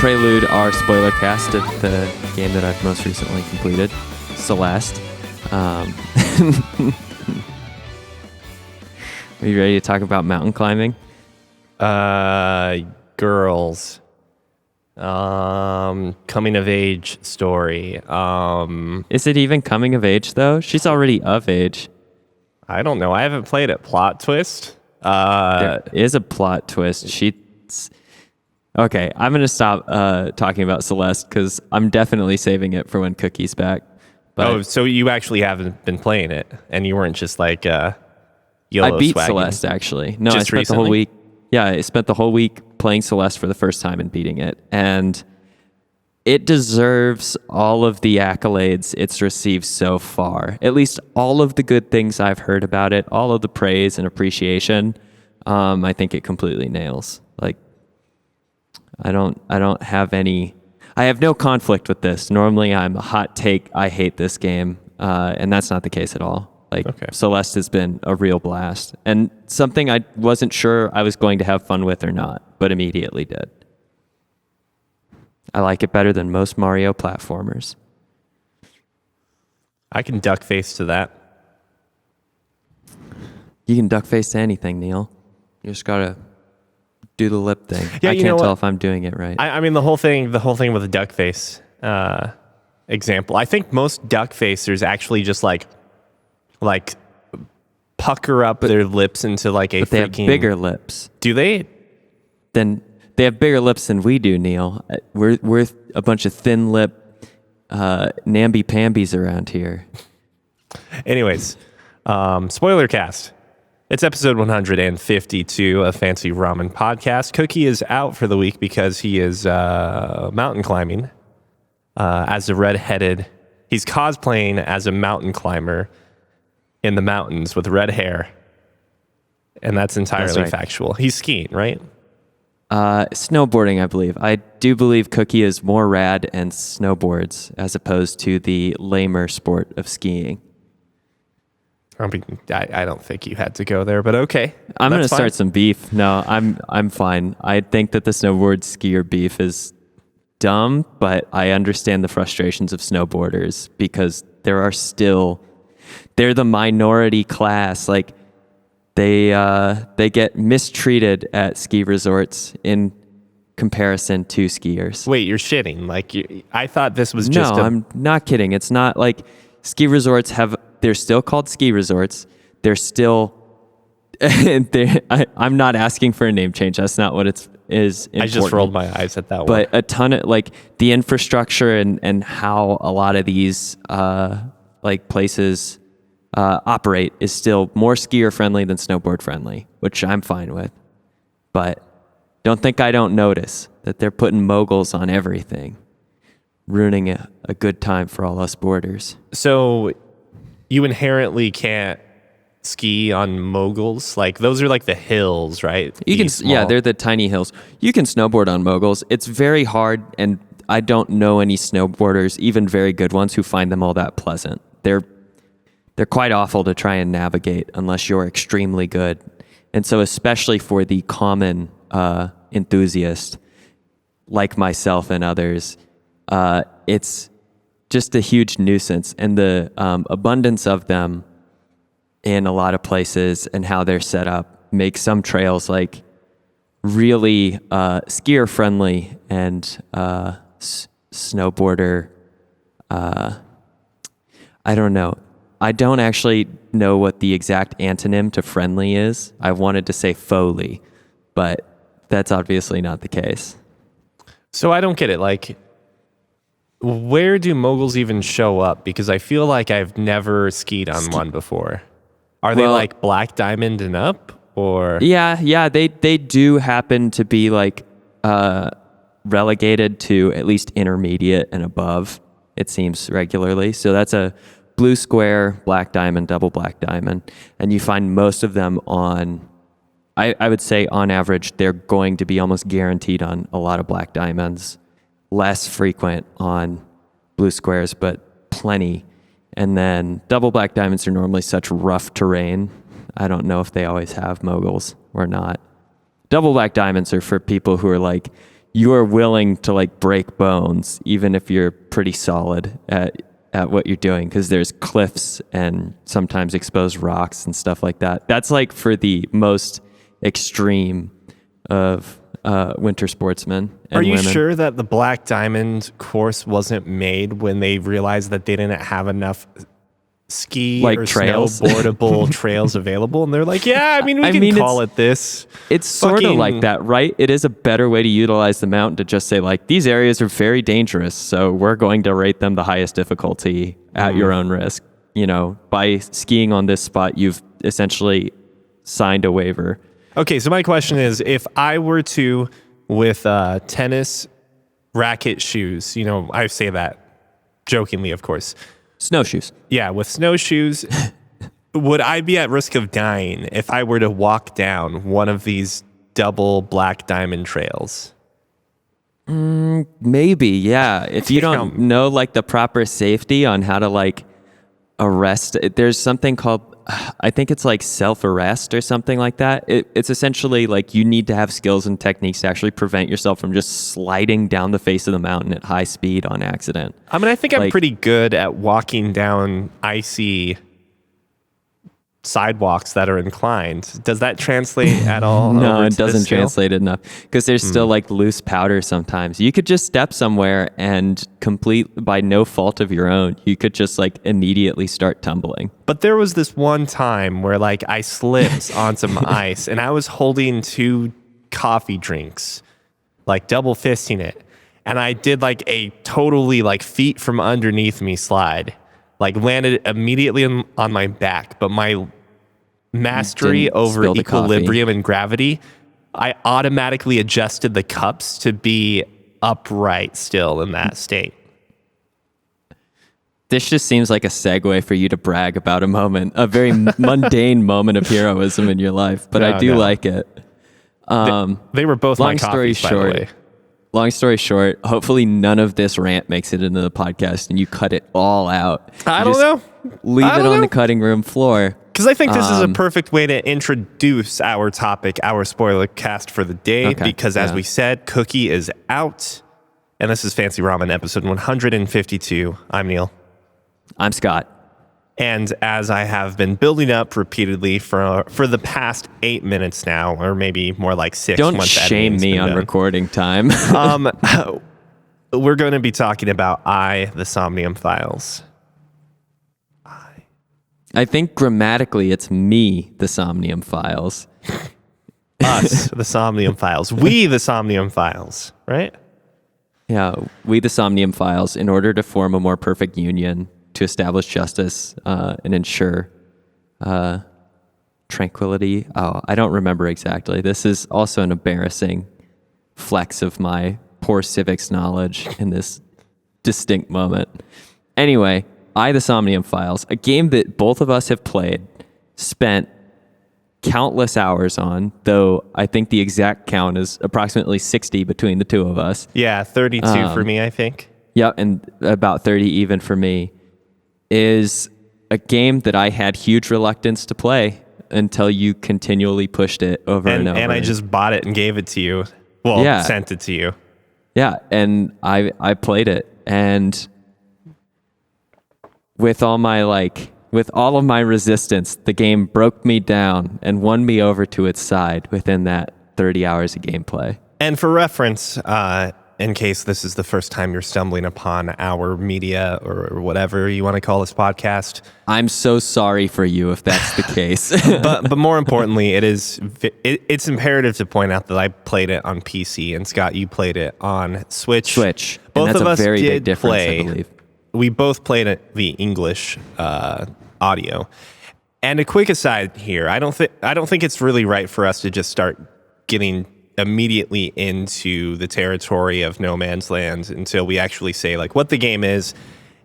prelude our Spoilercast of the game that I've most recently completed, Celeste. Are you ready to talk about mountain climbing? Girls. Coming of age story. Is it even coming of age, though? She's already of age. I don't know. I haven't played it. Plot twist? There is a plot twist. Okay, I'm going to stop talking about Celeste because I'm definitely saving it for when Cookie's back. But so you actually haven't been playing it, and you weren't just like YOLO I beat swagging. Celeste, actually. No, Just I spent recently? the whole week. Yeah, I spent the whole week playing Celeste for the first time and beating it. And it deserves all of the accolades it's received so far. At least all of the good things I've heard about it, all of the praise and appreciation, I think it completely nails. Like, I don't have any... I have no conflict with this. Normally, I'm a hot take. I hate this game, and that's not the case at all. Like, Okay. Celeste has been a real blast, and something I wasn't sure I was going to have fun with or not, but immediately did. I like it better than most Mario platformers. I can duck face to that. You can duck face to anything, Neil. You just gotta do the lip thing. Yeah, I you know can't tell what? if I'm doing it right. I mean, the whole thing with the duck face example. I think most duck facers actually just like pucker up their lips into like a But they have freaking... bigger lips. Do they? Then they have bigger lips than we do, Neil. We're a bunch of thin lip namby-pambies around here. Anyways, Spoilercast. It's episode 152 of Fancy Ramen Podcast. Cookie is out for the week because he is mountain climbing as a redheaded. He's cosplaying as a mountain climber in the mountains with red hair. And that's entirely right. factual. He's skiing, right? Snowboarding, I believe. I do believe Cookie is more rad and snowboards as opposed to the lamer sport of skiing. I mean, I don't think you had to go there, but okay. I'm going to That's fine. start some beef. No, I'm fine. I think that the snowboard skier beef is dumb, but I understand the frustrations of snowboarders because they're the minority class. Like they get mistreated at ski resorts in comparison to skiers. Wait, you're shitting. I thought this was just I'm not kidding. It's not like ski resorts they're still called ski resorts. They're still, I'm not asking for a name change. That's not what is important. I just rolled my eyes at that one. But a ton of the infrastructure and how a lot of these places operate is still more skier friendly than snowboard friendly, which I'm fine with. But don't think I don't notice that they're putting moguls on everything, ruining a good time for all us boarders. So you inherently can't ski on moguls? Like, those are like the hills, right? You can, These small- yeah, they're the tiny hills. You can snowboard on moguls. It's very hard, and I don't know any snowboarders, even very good ones, who find them all that pleasant. They're quite awful to try and navigate unless you're extremely good. And so especially for the common enthusiast, like myself and others, it's just a huge nuisance. And the abundance of them in a lot of places and how they're set up make some trails like really skier friendly and snowboarder. I don't know. I don't actually know what the exact antonym to friendly is. I wanted to say foley, but that's obviously not the case. So I don't get it. Like, where do moguls even show up? Because I feel like I've never skied on one before. Are they like black diamond and up, or? Yeah, they do happen to be like relegated to at least intermediate and above, it seems, regularly. So that's a blue square, black diamond, double black diamond. And you find most of them on, I would say on average, they're going to be almost guaranteed on a lot of black diamonds. Less frequent on blue squares, but plenty. And then double black diamonds are normally such rough terrain. I don't know if they always have moguls or not. Double black diamonds are for people who are like, you are willing to like break bones, even if you're pretty solid at what you're doing, because there's cliffs and sometimes exposed rocks and stuff like that. That's like for the most extreme of winter sportsmen and Are you women. sure that the Black Diamond course wasn't made when they realized that they didn't have enough ski Like or trails? snowboardable trails available? And they're like, yeah, I mean, we can call it this. It's sort of like that, right? It is a better way to utilize the mountain to just say, like, these areas are very dangerous, so we're going to rate them the highest difficulty at your own risk. You know, by skiing on this spot, you've essentially signed a waiver. Okay, so my question is, if I were to, with tennis racket shoes, you know, I say that jokingly, of course. Snowshoes. Yeah, with snowshoes, would I be at risk of dying if I were to walk down one of these double Black Diamond trails? Maybe, yeah. If you don't know like the proper safety on how to like arrest, there's something called, I think it's like self-arrest or something like that. It's essentially like you need to have skills and techniques to actually prevent yourself from just sliding down the face of the mountain at high speed on accident. I mean, I think I'm pretty good at walking down icy sidewalks that are inclined. Does that translate at all? No, over it to this doesn't scale? translate enough because there's still like loose powder sometimes. You could just step somewhere and by no fault of your own, you could just like immediately start tumbling. But there was this one time where like I slipped on some ice and I was holding 2 coffee drinks, like double fisting it. And I did like a totally like feet from underneath me slide, like landed immediately on my back. But my mastery Didn't over spill the equilibrium and gravity, I automatically adjusted the cups to be upright still in that state. This just seems like a segue for you to brag about a very mundane moment of heroism in your life, but I do like it. They were both my coffees, by the way. Long story short, hopefully none of this rant makes it into the podcast and you cut it all out. I don't know. Leave it on the cutting room floor. Because I think this is a perfect way to introduce our topic, our spoiler cast for the day. Okay, because as we said, Cookie is out. And this is Fancy Ramen, episode 152. I'm Neil. I'm Scott. And as I have been building up repeatedly for the past 8 minutes now, or maybe more like 6. Don't shame me on recording time. We're going to be talking about the Somnium Files. I think grammatically it's me, the Somnium Files. Us, the Somnium Files. We, the Somnium Files, right? Yeah, we, the Somnium Files, in order to form a more perfect union, to establish justice and ensure tranquility. Oh, I don't remember exactly. This is also an embarrassing flex of my poor civics knowledge in this distinct moment. Anyway, the Somnium Files, a game that both of us have played, spent countless hours on, though I think the exact count is approximately 60 between the two of us. Yeah, 32 for me, I think. Yeah, and about 30 even for me, is a game that I had huge reluctance to play until you continually pushed it over and over. And I just bought it and gave it to you. Well, sent it to you. Yeah, and I played it, and with all of my resistance, the game broke me down and won me over to its side within that 30 hours of gameplay. And for reference, in case this is the first time you're stumbling upon our media or whatever you want to call this podcast, I'm so sorry for you if that's the case. but more importantly, it's imperative to point out that I played it on PC and Scott, you played it on Switch. Both and that's of us a very big difference, I believe. We both played it the English audio. And a quick aside here, I don't think it's really right for us to just start getting immediately into the territory of no man's land until we actually say like what the game is.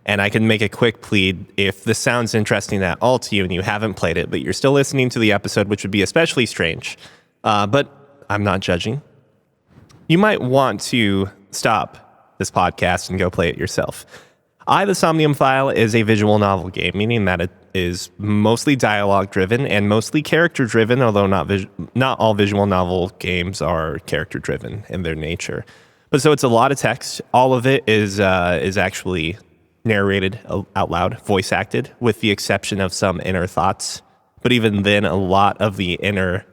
And I can make a quick plea if this sounds interesting at all to you and you haven't played it, but you're still listening to the episode, which would be especially strange. But I'm not judging. You might want to stop this podcast and go play it yourself. The Somnium File is a visual novel game, meaning that it is mostly dialogue-driven and mostly character-driven, although not all visual novel games are character-driven in their nature. But so it's a lot of text. All of it is actually narrated out loud, voice acted, with the exception of some inner thoughts. But even then, a lot of the inner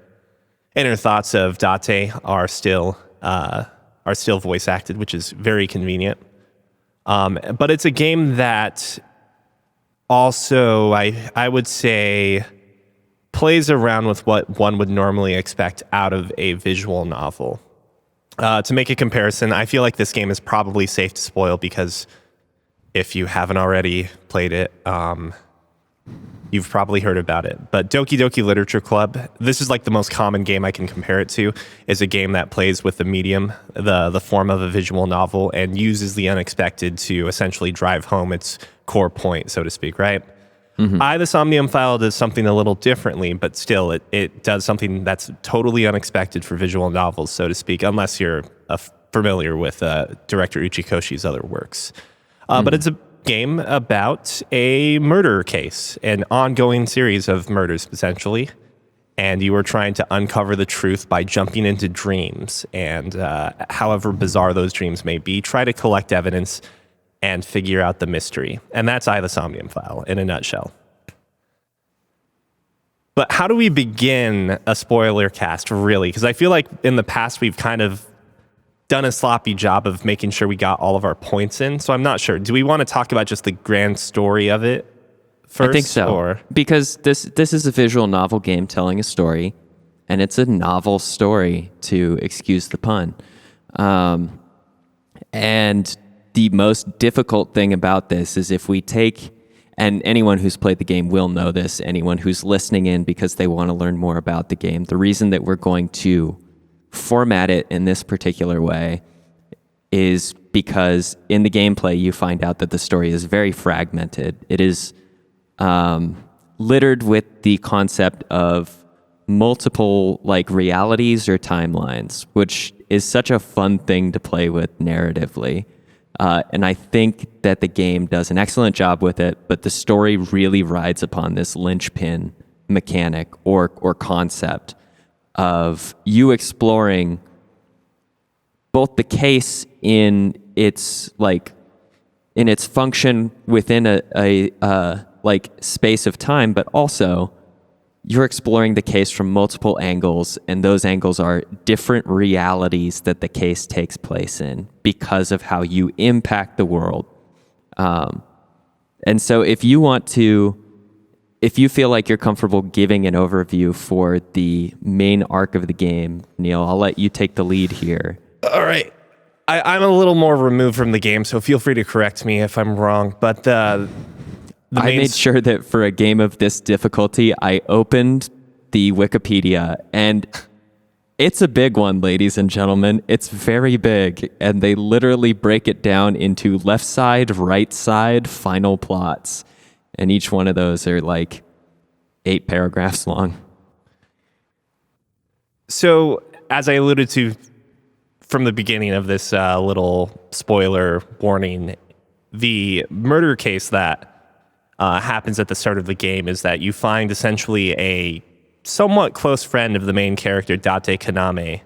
thoughts of Date are still voice acted, which is very convenient. But it's a game that also, I would say, plays around with what one would normally expect out of a visual novel. To make a comparison, I feel like this game is probably safe to spoil because if you haven't already played it, you've probably heard about it. But Doki Doki Literature Club, this is like the most common game I can compare it to, is a game that plays with the medium, the form of a visual novel, and uses the unexpected to essentially drive home its core point, so to speak, right? The Somnium file does something a little differently, but still it does something that's totally unexpected for visual novels, so to speak, unless you're familiar with director Uchikoshi's other works. But it's a game about a murder case, an ongoing series of murders, potentially. And you are trying to uncover the truth by jumping into dreams. And however bizarre those dreams may be, try to collect evidence and figure out the mystery. And that's the Somnium file in a nutshell. But how do we begin a spoiler cast, really? Because I feel like in the past we've kind of done a sloppy job of making sure we got all of our points in. So I'm not sure. Do we want to talk about just the grand story of it first? I think so. Because this is a visual novel game telling a story, and it's a novel story, to excuse the pun. And the most difficult thing about this is if we take, and anyone who's played the game will know this, anyone who's listening in because they want to learn more about the game, the reason that we're going to format it in this particular way is because in the gameplay you find out that the story is very fragmented. It is littered with the concept of multiple realities or timelines, which is such a fun thing to play with narratively. And I think that the game does an excellent job with it, but the story really rides upon this linchpin mechanic or concept of you exploring both the case in its function within a space of time, but also you're exploring the case from multiple angles, and those angles are different realities that the case takes place in because of how you impact the world. And so if you feel like you're comfortable giving an overview for the main arc of the game, Neil, I'll let you take the lead here. All right. I'm a little more removed from the game, so feel free to correct me if I'm wrong. But I made sure that for a game of this difficulty, I opened the Wikipedia, and it's a big one, ladies and gentlemen. It's very big, and they literally break it down into left side, right side, final plots. And each one of those are 8 paragraphs long. So, as I alluded to from the beginning of this little spoiler warning, the murder case that happens at the start of the game is that you find essentially a somewhat close friend of the main character, Date Kaname,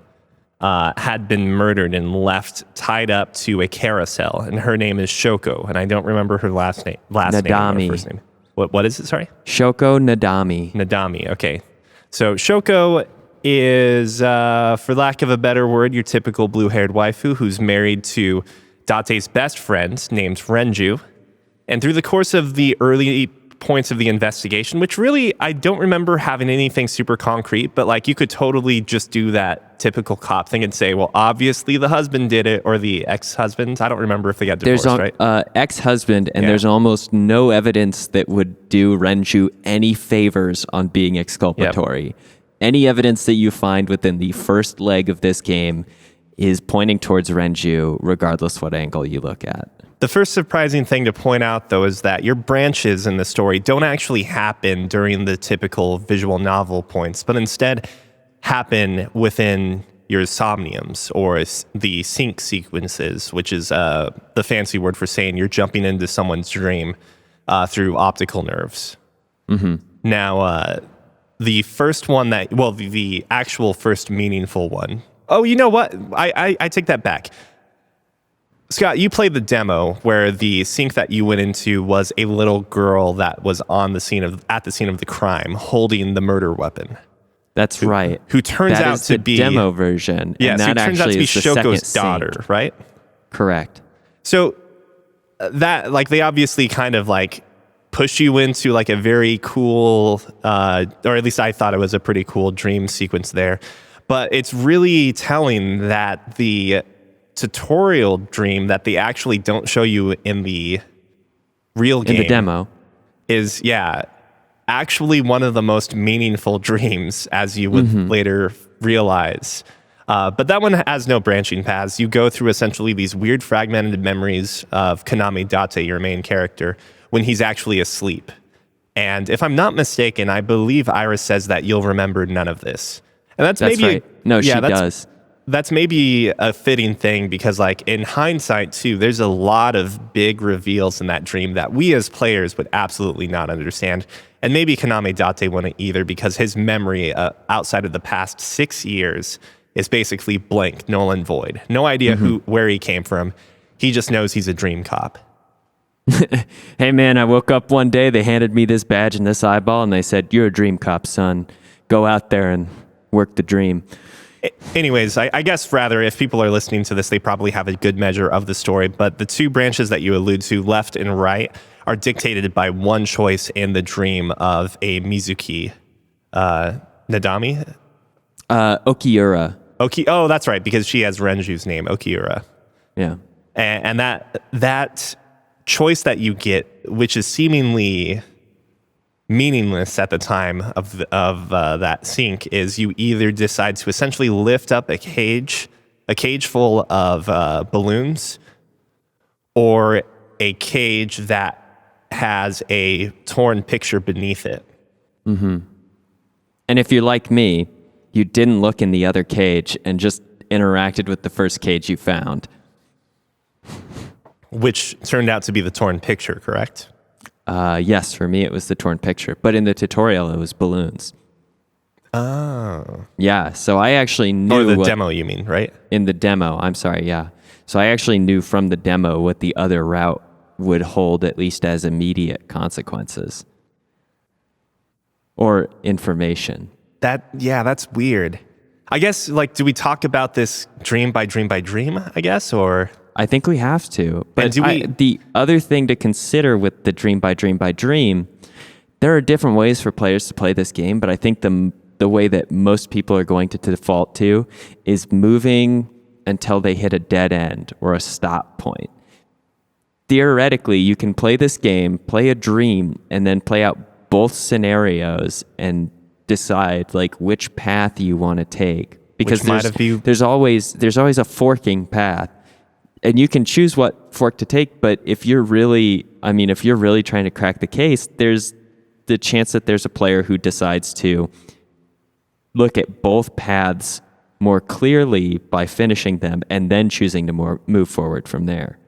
had been murdered and left tied up to a carousel, and her name is Shoko, and I don't remember her last name Nadami. Or first name. What is it? Sorry, Shoko Nadami. Nadami. Okay, so Shoko is, for lack of a better word, your typical blue-haired waifu who's married to Date's best friend named Renju, and through the course of the early points of the investigation, which really I don't remember having anything super concrete, but you could totally just do that typical cop thing and say, well, obviously the husband did it, or the ex-husband. I don't remember if they got divorced, right? Ex-husband, and there's almost no evidence that would do Renju any favors on being exculpatory. Yep. Any evidence that you find within the first leg of this game is pointing towards Renju, regardless what angle you look at. The first surprising thing to point out, though, is that your branches in the story don't actually happen during the typical visual novel points, but instead happen within your somniums, or the sync sequences, which is the fancy word for saying you're jumping into someone's dream through optical nerves. Mm-hmm. Now, the first one the actual first meaningful one. Oh, you know what? I take that back. Scott, you played the demo where the sink that you went into was a little girl that was at the scene of the crime, holding the murder weapon. That's right. Who turns that out is to the be demo version. Yes, and that who turns out actually to be is the second Shoko's daughter, sink. right? Correct. So that they obviously kind of push you into a very cool, or at least I thought it was a pretty cool dream sequence there. But it's really telling that the tutorial dream that they actually don't show you in the real game In the demo. is, actually one of the most meaningful dreams, as you would later realize. But that one has no branching paths. You go through essentially these weird fragmented memories of Kaname Date, your main character, when he's actually asleep. And if I'm not mistaken, I believe Iris says that you'll remember none of this. And that's maybe right. No, she does. That's maybe a fitting thing because, in hindsight, too, there's a lot of big reveals in that dream that we as players would absolutely not understand. And maybe Kaname Date wouldn't either because his memory outside of the past 6 years is basically blank, null and void. No idea where he came from. He just knows he's a dream cop. Hey, man, I woke up one day, they handed me this badge and this eyeball, and they said, "You're a dream cop, son. Go out there and work the dream." Anyways, I guess rather if people are listening to this, they probably have a good measure of the story. But the two branches that you allude to, left and right, are dictated by one choice in the dream of a Mizuki Nadami? Okiura. Oh, that's right, because she has Renju's name, Okiura. Yeah. And that choice that you get, which is seemingly meaningless at the time of that sink, is you either decide to essentially lift up a cage full of balloons, or a cage that has a torn picture beneath it. Mm-hmm. And if you're like me, you didn't look in the other cage and just interacted with the first cage you found. Which turned out to be the torn picture, correct? Yes, for me it was the torn picture. But in the tutorial, it was balloons. Oh. Yeah, so I actually knew... Or the demo, you mean, right? In the demo, I'm sorry, yeah. So I actually knew from the demo what the other route would hold, at least as immediate consequences. Or information. That's weird. I guess, do we talk about this dream by dream by dream, I guess, or... I think we have to. But the other thing to consider with the dream by dream by dream, there are different ways for players to play this game, but I think the way that most people are going to default to is moving until they hit a dead end or a stop point. Theoretically, you can play this game, play a dream, and then play out both scenarios and decide which path you want to take. Because there's always a forking path. And you can choose what fork to take, but if you're really trying to crack the case, there's the chance that there's a player who decides to look at both paths more clearly by finishing them and then choosing to move forward from there,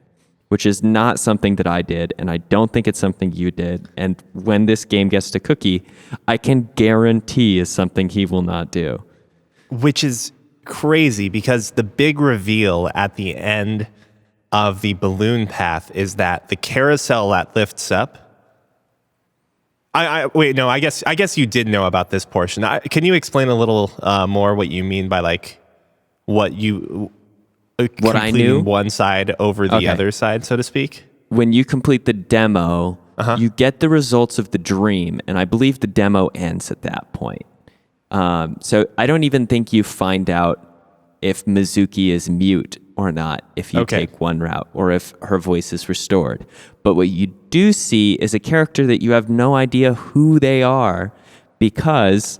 which is not something that I did, and I don't think it's something you did. And when this game gets to Cookie, I can guarantee is something he will not do. Which is crazy because the big reveal at the end of the balloon path is that the carousel that lifts up. I guess you did know about this portion. Can you explain a little more what you mean by what I knew one side over the other side, so to speak? When you complete the demo, you get the results of the dream, and I believe the demo ends at that point. So I don't even think you find out if Mizuki is mute or not if you take one route, or if her voice is restored. But what you do see is a character that you have no idea who they are, because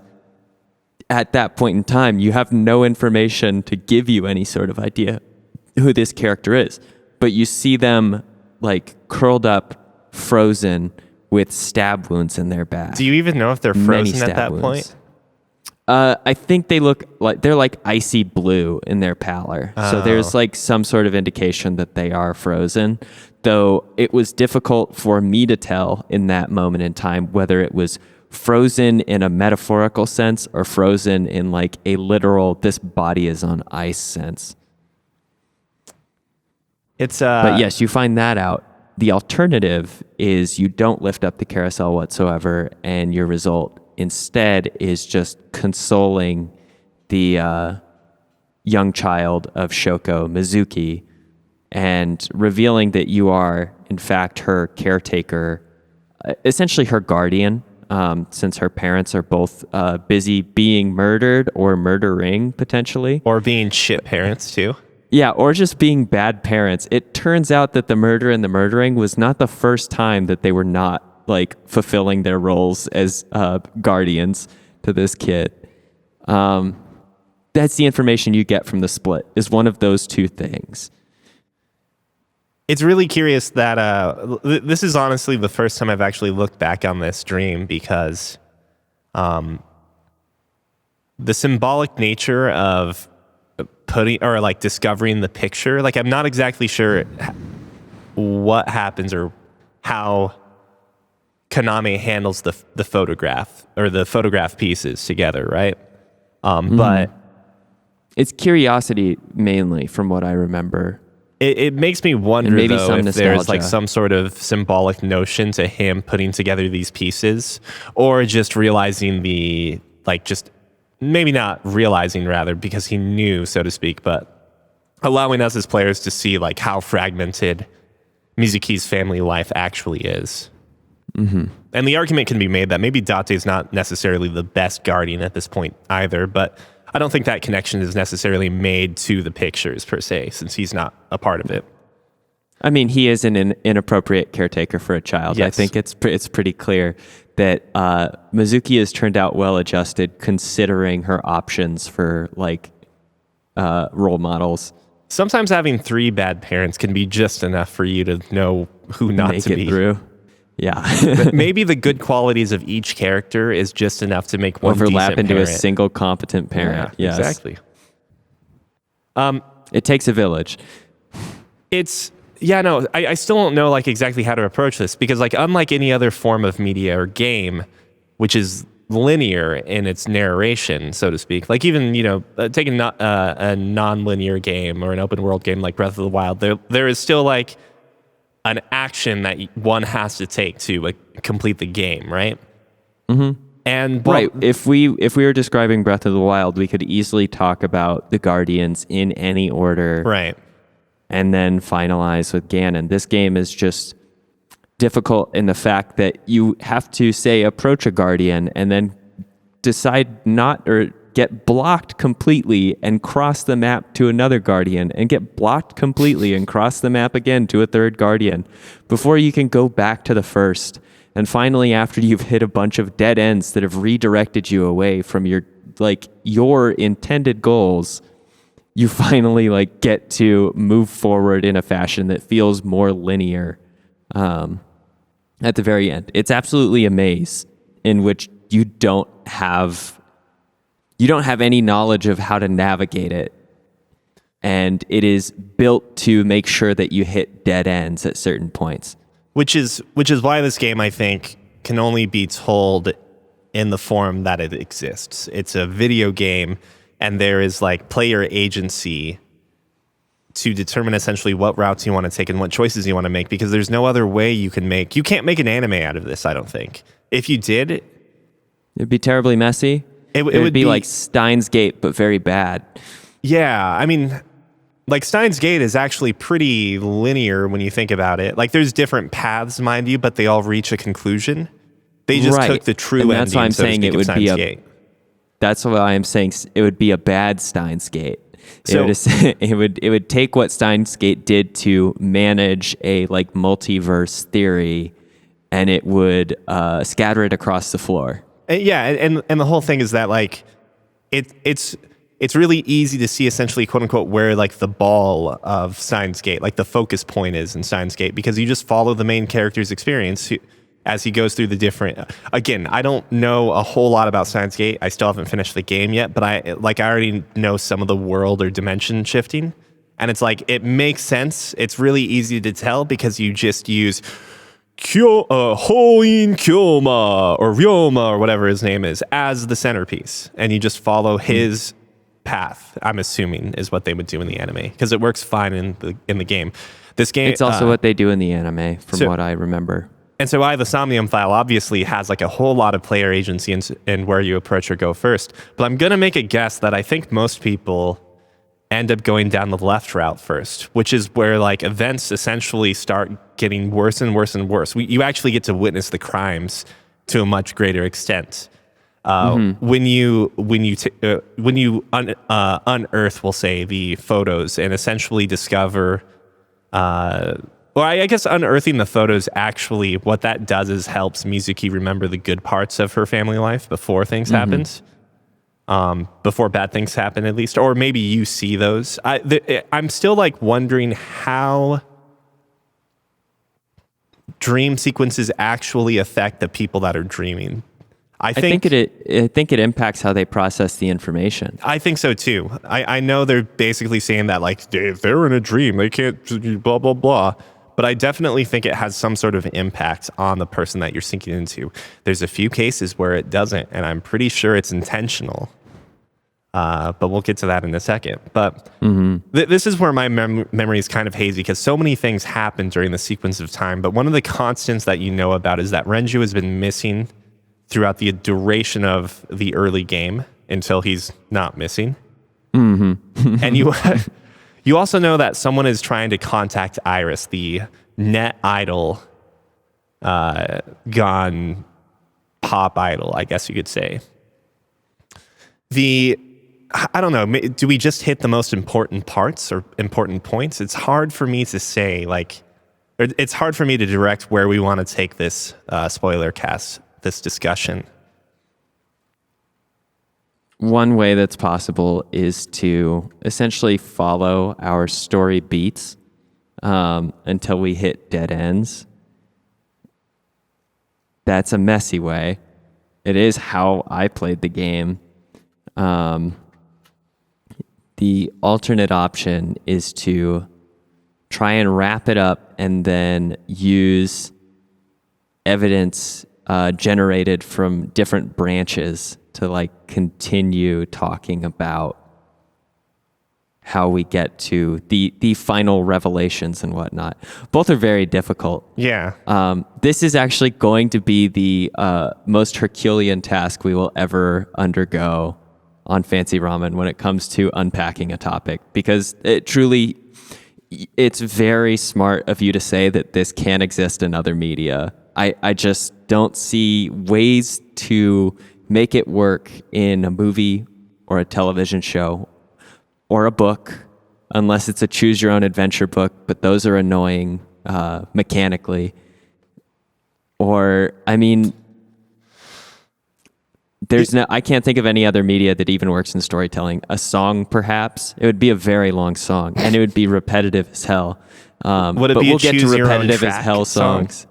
at that point in time, you have no information to give you any sort of idea who this character is. But you see them curled up, frozen, with stab wounds in their back. Do you even know if they're frozen at that point? I think they look they're icy blue in their pallor. Oh. So there's some sort of indication that they are frozen, though it was difficult for me to tell in that moment in time whether it was frozen in a metaphorical sense or frozen in a literal this body is on ice sense. It's But yes, you find that out. The alternative is you don't lift up the carousel whatsoever, and your result instead is just consoling the young child of Shoko, Mizuki, and revealing that you are, in fact, her caretaker, essentially her guardian, since her parents are both busy being murdered or murdering, potentially. or being shit parents too. Yeah, or just being bad parents. It turns out that the murder and the murdering was not the first time that they were not like fulfilling their roles as guardians to this kid. That's the information you get from the split, is one of those two things. It's really curious that this is honestly the first time I've actually looked back on this dream, because the symbolic nature of putting or like discovering the picture, like I'm not exactly sure what happens or how Konami handles the photograph or the photograph pieces together, right? But It's curiosity mainly, from what I remember. it makes me wonder, maybe though, some if there's like nostalgia. some sort of symbolic notion to him putting together these pieces, or just realizing just maybe not realizing, rather, because he knew, so to speak, but allowing us as players to see like how fragmented Mizuki's family life actually is. Mm-hmm. And the argument can be made that maybe Date's not necessarily the best guardian at this point either, but I don't think that connection is necessarily made to the pictures per se, since he's not a part of it. I mean, he is an inappropriate caretaker for a child. Yes. I think it's pretty clear that Mizuki has turned out well-adjusted, considering her options for like role models. Sometimes having 3 bad parents can be just enough for you to know who not Make to it be. through. Yeah. But maybe the good qualities of each character is just enough to make one Overlap decent into parent. a single competent parent. Yeah, Yes. exactly. It takes a village. I still don't know like exactly how to approach this, because like unlike any other form of media or game, which is linear in its narration, so to speak, like even, taking a non-linear game or an open world game like Breath of the Wild, there is still like an action that one has to take to complete the game, right? Mm-hmm. And Right. If we were describing Breath of the Wild, we could easily talk about the Guardians in any order. right. And then finalize with Ganon. This game is just difficult in the fact that you have to, say, approach a Guardian and then decide not, or get blocked completely and cross the map to another Guardian, and get blocked completely and cross the map again to a third Guardian before you can go back to the first. And finally, after you've hit a bunch of dead ends that have redirected you away from your intended goals, you finally get to move forward in a fashion that feels more linear at the very end. It's absolutely a maze in which you don't have any knowledge of how to navigate it. And it is built to make sure that you hit dead ends at certain points. Which is why this game, I think, can only be told in the form that it exists. It's a video game, and there is player agency to determine essentially what routes you want to take and what choices you want to make, because there's no other way you can't make an anime out of this, I don't think. If you did, it'd be terribly messy. It would be like Steins Gate, but very bad. Yeah, I mean, Steins Gate is actually pretty linear when you think about it. There's different paths, mind you, but they all reach a conclusion. They just took the true ending. That's why I'm saying it would be That's why I'm saying it would be a bad Steins Gate. It would take what Steins Gate did to manage a multiverse theory, and it would scatter it across the floor. Yeah, and the whole thing is that it's really easy to see essentially, quote unquote, where the ball of Steins Gate, the focus point is in Steins Gate, because you just follow the main character's experience as he goes through the different. Again, I don't know a whole lot about Steins Gate. I still haven't finished the game yet, but I already know some of the world or dimension shifting, and it's it makes sense. It's really easy to tell because you just use Hoin Kyoma or Ryoma or whatever his name is as the centerpiece, and you just follow his path. I'm assuming is what they would do in the anime, because it works fine in the game. This game, It's also what they do in the anime, from what I remember. And so the Somnium file obviously has like a whole lot of player agency in where you approach or go first. But I'm going to make a guess that I think most people end up going down the left route first, which is where like events essentially start getting worse and worse and worse. You actually get to witness the crimes to a much greater extent. When you unearth, we'll say, the photos and essentially discover, I guess unearthing the photos, actually what that does is helps Mizuki remember the good parts of her family life before things happened, before bad things happen at least, or maybe you see those. I'm still like wondering how dream sequences actually affect the people that are dreaming. I think it impacts how they process the information. I think so too. I know they're basically saying that like if they're in a dream, they can't blah blah blah. But I definitely think it has some sort of impact on the person that you're sinking into. There's a few cases where it doesn't, and I'm pretty sure it's intentional. But we'll get to that in a second. But this is where my memory is kind of hazy because so many things happen during the sequence of time. But one of the constants that you know about is that Renju has been missing throughout the duration of the early game until he's not missing. And you also know that someone is trying to contact Iris, the net idol, gone pop idol, I guess you could say. I don't know, do we just hit the most important parts or important points? It's hard for me to say, it's hard for me to direct where we want to take this spoiler cast, this discussion. One way that's possible is to essentially follow our story beats until we hit dead ends. That's a messy way. It is how I played the game. The alternate option is to try and wrap it up and then use evidence generated from different branches to like continue talking about how we get to the final revelations and whatnot. Both are very difficult. Yeah. This is actually going to be the most Herculean task we will ever undergo on Fancy Ramen when it comes to unpacking a topic, because it's very smart of you to say that this can exist in other media. I just don't see ways to make it work in a movie or a television show or a book, unless it's a choose your own adventure book, but those are annoying mechanically. Or, I mean, I can't think of any other media that even works in storytelling. A song, perhaps. It would be a very long song, and it would be repetitive as hell. Would it but be we'll get to repetitive as hell song? songs.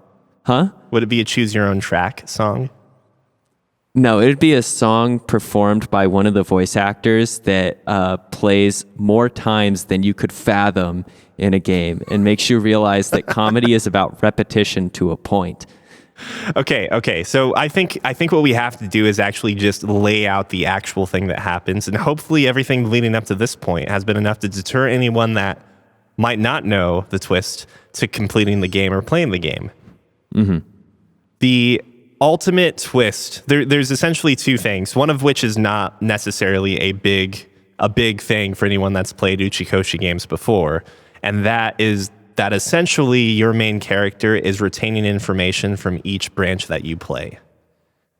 Huh? Would it be a choose your own track song? No, it would be a song performed by one of the voice actors that plays more times than you could fathom in a game and makes you realize that comedy is about repetition to a point. Okay. So I think what we have to do is actually just lay out the actual thing that happens, and hopefully everything leading up to this point has been enough to deter anyone that might not know the twist to completing the game or playing the game. The ultimate twist, there's essentially two things, one of which is not necessarily a big thing for anyone that's played Uchikoshi games before, and that is that essentially your main character is retaining information from each branch that you play.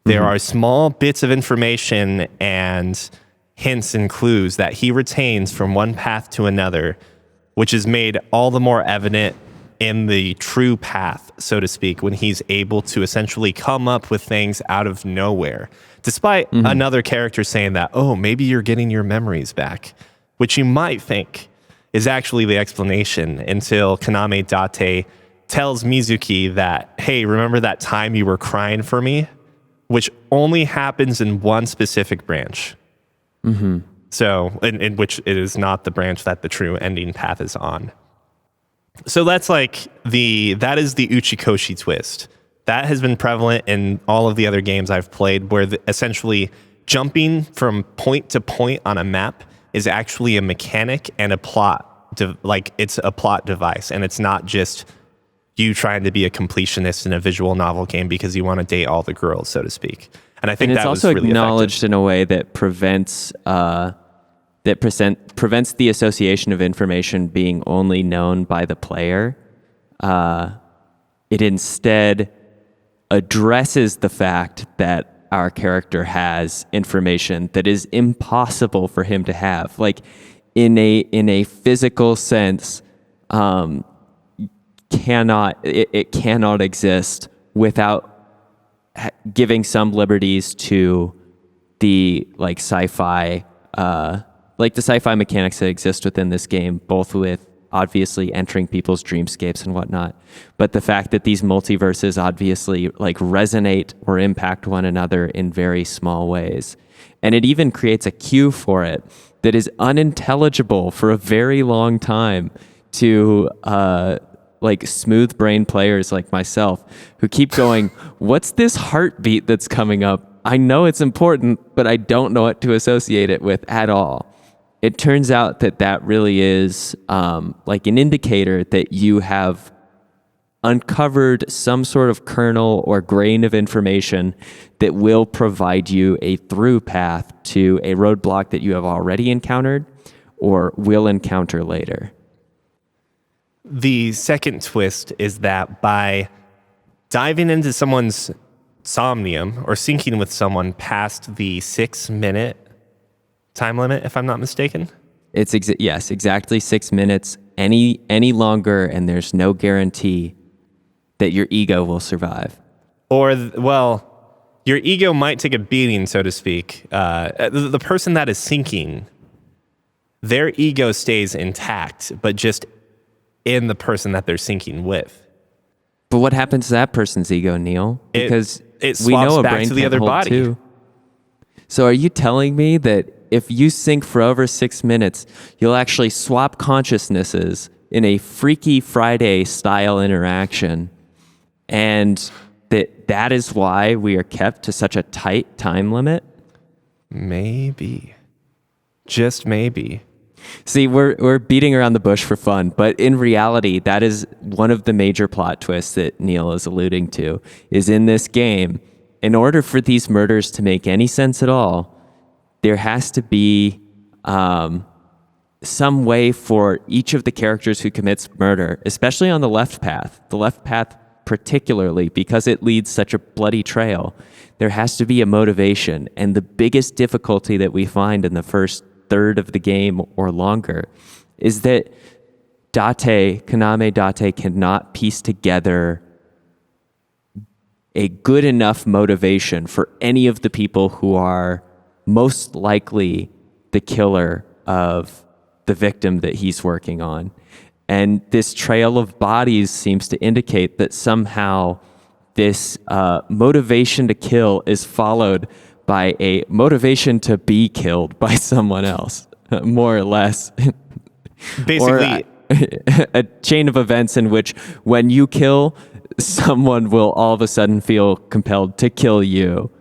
There are small bits of information and hints and clues that he retains from one path to another, which is made all the more evident in the true path, so to speak, when he's able to essentially come up with things out of nowhere, despite another character saying that, oh, maybe you're getting your memories back, which you might think is actually the explanation, until Kaname Date tells Mizuki that, hey, remember that time you were crying for me? Which only happens in one specific branch. So, in which it is not the branch that the true ending path is on. So that's like that is the Uchikoshi twist. That has been prevalent in all of the other games I've played, where essentially jumping from point to point on a map is actually a mechanic and a plot it's a plot device, and it's not just you trying to be a completionist in a visual novel game because you want to date all the girls, so to speak. And I think and it's that was also really acknowledged effective. in a way that prevents the association of information being only known by the player. It instead addresses the fact that our character has information that is impossible for him to have. Like in a physical sense, it cannot exist without giving some liberties to the sci-fi mechanics that exist within this game, both with obviously entering people's dreamscapes and whatnot, but the fact that these multiverses obviously resonate or impact one another in very small ways. And it even creates a queue for it that is unintelligible for a very long time to smooth brain players like myself who keep going, what's this heartbeat that's coming up? I know it's important, but I don't know what to associate it with at all. It turns out that really is an indicator that you have uncovered some sort of kernel or grain of information that will provide you a through path to a roadblock that you have already encountered or will encounter later. The second twist is that by diving into someone's Somnium or syncing with someone past the 6-minute time limit, if I'm not mistaken. It's yes, exactly 6 minutes. Any longer, and there's no guarantee that your ego will survive. Or, your ego might take a beating, so to speak. The person that is syncing, their ego stays intact, but just in the person that they're syncing with. But what happens to that person's ego, Neil? Because it we know swaps a back brain to the can't other hold body. two. So are you telling me that if you sync for over 6 minutes, you'll actually swap consciousnesses in a Freaky Friday style interaction, and that is why we are kept to such a tight time limit? Maybe. Just maybe. See, we're beating around the bush for fun, but in reality, that is one of the major plot twists that Neil is alluding to, is in this game, in order for these murders to make any sense at all, there has to be some way for each of the characters who commits murder, especially on the left path particularly because it leads such a bloody trail, there has to be a motivation. And the biggest difficulty that we find in the first third of the game or longer is that Kaname Date cannot piece together a good enough motivation for any of the people who are most likely the killer of the victim that he's working on. And this trail of bodies seems to indicate that somehow this motivation to kill is followed by a motivation to be killed by someone else, more or less. Basically, or a chain of events in which when you kill, someone will all of a sudden feel compelled to kill you.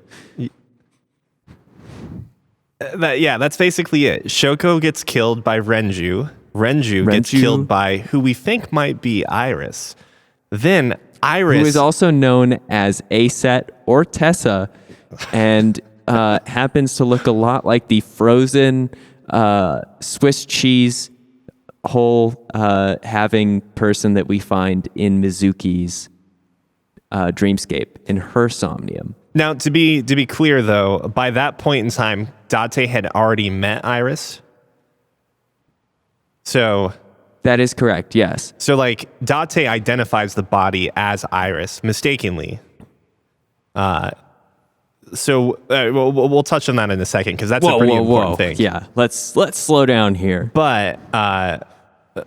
That's basically it. Shoko gets killed by Renju. Renju gets killed by who we think might be Iris. Then Iris, who is also known as Aset or Tessa, and happens to look a lot like the frozen Swiss cheese hole having person that we find in Mizuki's dreamscape in her Somnium. Now, to be clear, though, by that point in time, Date had already met Iris. So that is correct, yes. So, Date identifies the body as Iris mistakenly. We'll touch on that in a second because that's a pretty important thing. Yeah, let's slow down here. But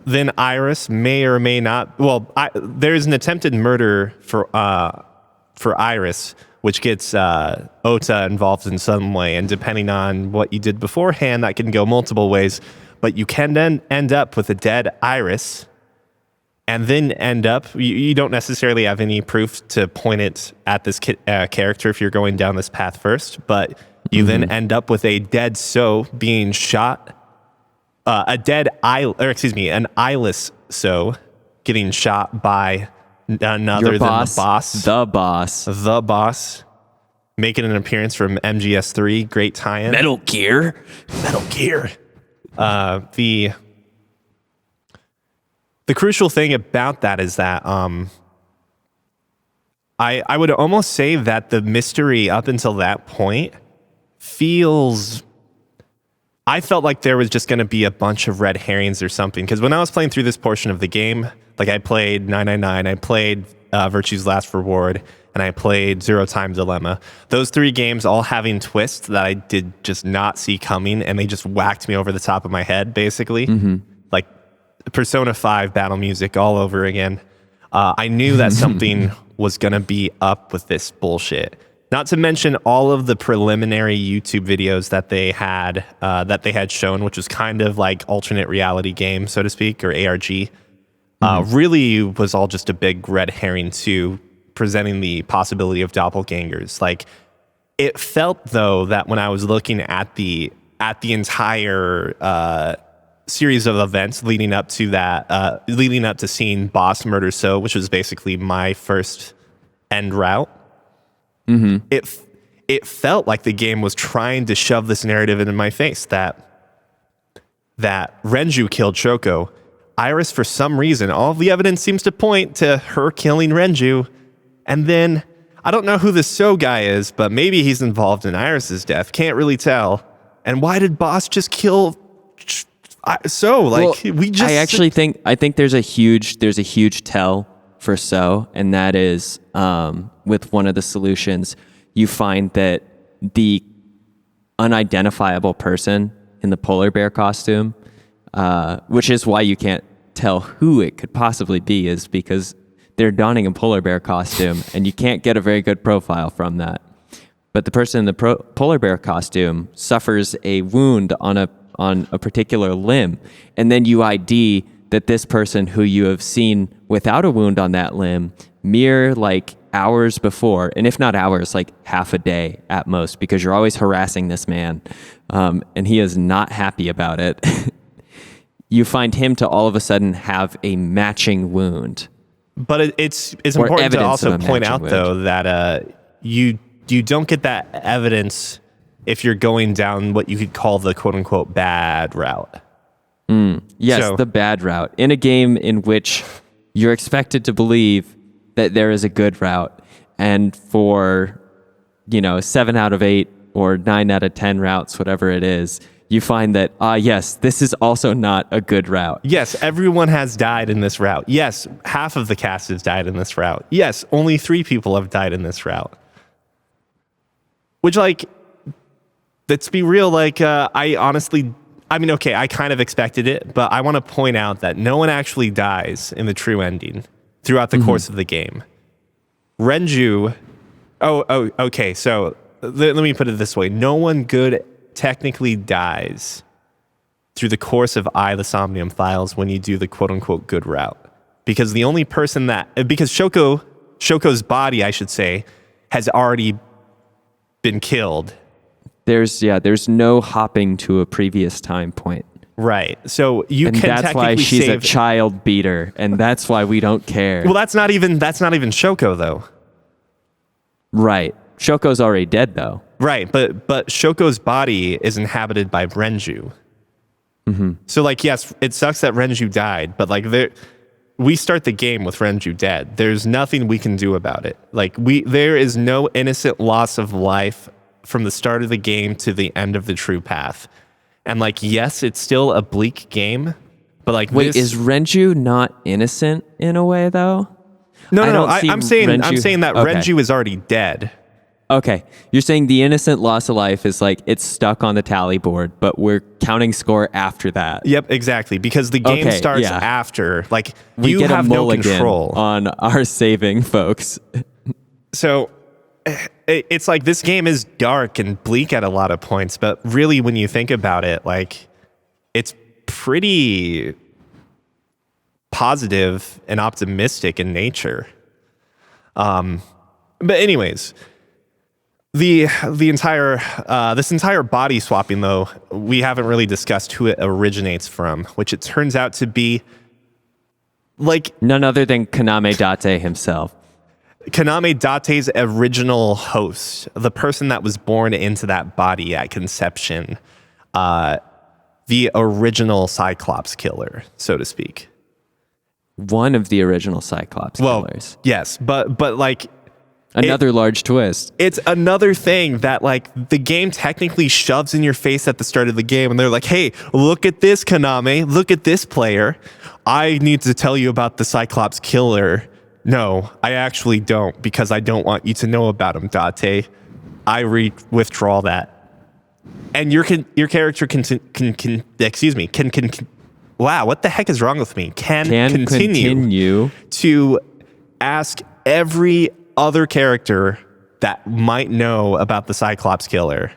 then Iris may or may not. There's an attempted murder for Iris, which gets Ota involved in some way, and depending on what you did beforehand, that can go multiple ways. But you can then end up with a dead Iris, and then end up, you don't necessarily have any proof to point it at this character if you're going down this path first, but you then end up with a dead So being shot an eyeless So getting shot by none other than The boss. The boss, making an appearance from MGS3. Great tie-in. Metal Gear. The crucial thing about that is that I would almost say that the mystery up until that point I felt like there was just going to be a bunch of red herrings or something. Because when I was playing through this portion of the game, like I played 999, I played Virtue's Last Reward, and I played Zero Time Dilemma. Those 3 games all having twists that I did just not see coming, and they just whacked me over the top of my head, basically. Like Persona 5 battle music all over again. I knew that something was going to be up with this bullshit. Not to mention all of the preliminary YouTube videos that they had shown, which was kind of like alternate reality game, so to speak, or ARG. Really was all just a big red herring to presenting the possibility of doppelgangers. Like, it felt though that when I was looking at the entire series of events leading up to seeing Boss Murder So, which was basically my first end route. It felt like the game was trying to shove this narrative into my face that Renju killed Shoko. Iris, for some reason, all of the evidence seems to point to her killing Renju. And then, I don't know who this So guy is, but maybe he's involved in Iris's death. Can't really tell. And why did Boss just kill So? Like, I think there's a huge tell for So, and that is with one of the solutions, you find that the unidentifiable person in the polar bear costume, which is why you can't tell who it could possibly be, is because they're donning a polar bear costume, and you can't get a very good profile from that. But the person in the polar bear costume suffers a wound on a particular limb, and then you ID that this person who you have seen without a wound on that limb mere like hours before, and if not hours, like half a day at most, because you're always harassing this man, and he is not happy about it. You find him to all of a sudden have a matching wound. But it's important to also point out, though, that you don't get that evidence if you're going down what you could call the quote-unquote bad route. Yes, the bad route. In a game in which you're expected to believe that there is a good route, and for 7 out of 8 or 9 out of 10 routes, whatever it is, you find that, yes, this is also not a good route. Yes, everyone has died in this route. Yes, half of the cast has died in this route. Yes, only 3 people have died in this route. Which, like, let's be real, like, I kind of expected it, but I want to point out that no one actually dies in the true ending throughout the course of the game. Renju, okay, so let me put it this way. No one good technically dies through the course of the Somnium Files when you do the quote-unquote good route. Because the only person because Shoko's body, I should say, has already been killed. There's no hopping to a previous time point. Right. So you can that's why she's a child beater, and that's why we don't care. Well, that's not even Shoko though. Right. Shoko's already dead though. Right, but Shoko's body is inhabited by Renju. So like, yes, it sucks that Renju died, but like we start the game with Renju dead. There's nothing we can do about it. Like there is no innocent loss of life from the start of the game to the end of the true path. And like, yes, it's still a bleak game, but like, wait, is Renju not innocent in a way though? No. I'm saying that okay. Renju is already dead. Okay, you're saying the innocent loss of life is like it's stuck on the tally board, but we're counting score after that. Yep, exactly, because the game starts after. Like, you have no control on our saving, folks. So it's like this game is dark and bleak at a lot of points, but really, when you think about it, like it's pretty positive and optimistic in nature. But anyways. the entire this entire body swapping, though, we haven't really discussed who it originates from, which it turns out to be like None other than Kaname Date himself. Kaname Date's original host, the person that was born into that body at conception, the original Cyclops killer, so to speak. One of the original Cyclops killers. Yes, but like another large twist. It's another thing that like the game technically shoves in your face at the start of the game, and they're like, "Hey, look at this, Kaname. Look at this player. I need to tell you about the Cyclops killer." No, I actually don't, because I don't want you to know about him, Date. I withdraw that. And your character can wow, what the heck is wrong with me? Can continue to ask every other character that might know about the Cyclops killer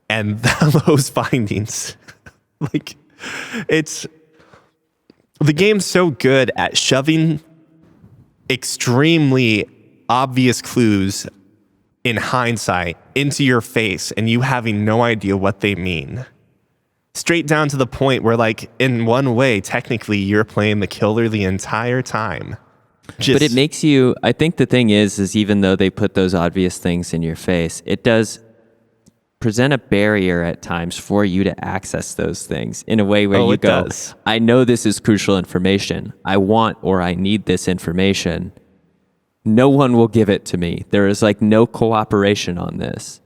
and those findings. Like, it's the game's so good at shoving extremely obvious clues in hindsight into your face and you having no idea what they mean. Straight down to the point where, like, in one way, technically, you're playing the killer the entire time. But it makes you, I think the thing is even though they put those obvious things in your face, it does present a barrier at times for you to access those things in a way where you go, I know this is crucial information. I want or I need this information. No one will give it to me. There is like no cooperation on this.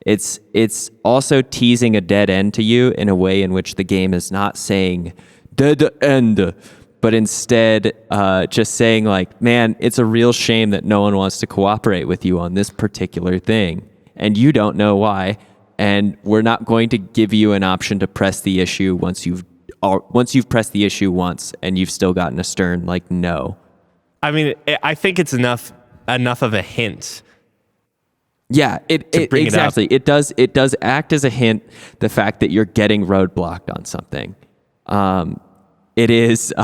It's also teasing a dead end to you in a way in which the game is not saying dead end, but instead just saying like, man, it's a real shame that no one wants to cooperate with you on this particular thing. And you don't know why. And we're not going to give you an option to press the issue once you've pressed the issue once and you've still gotten a stern like no. I mean, I think it's enough of a hint. Yeah, exactly. It does act as a hint. The fact that you're getting roadblocked on something. It is.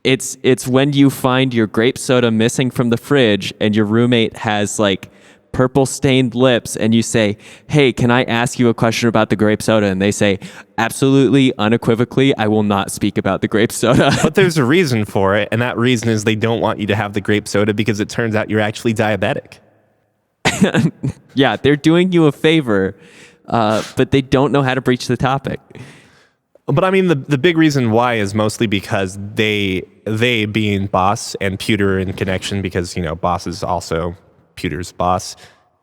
It's when you find your grape soda missing from the fridge and your roommate has like purple stained lips and you say, "Hey, can I ask you a question about the grape soda?" And they say, "Absolutely, unequivocally, I will not speak about the grape soda." But there's a reason for it, and that reason is they don't want you to have the grape soda because it turns out you're actually diabetic. Yeah, they're doing you a favor, but they don't know how to breach the topic. But I mean, the big reason why is mostly because they being boss and Pewter in connection, because, you know, boss is also Pewter's boss.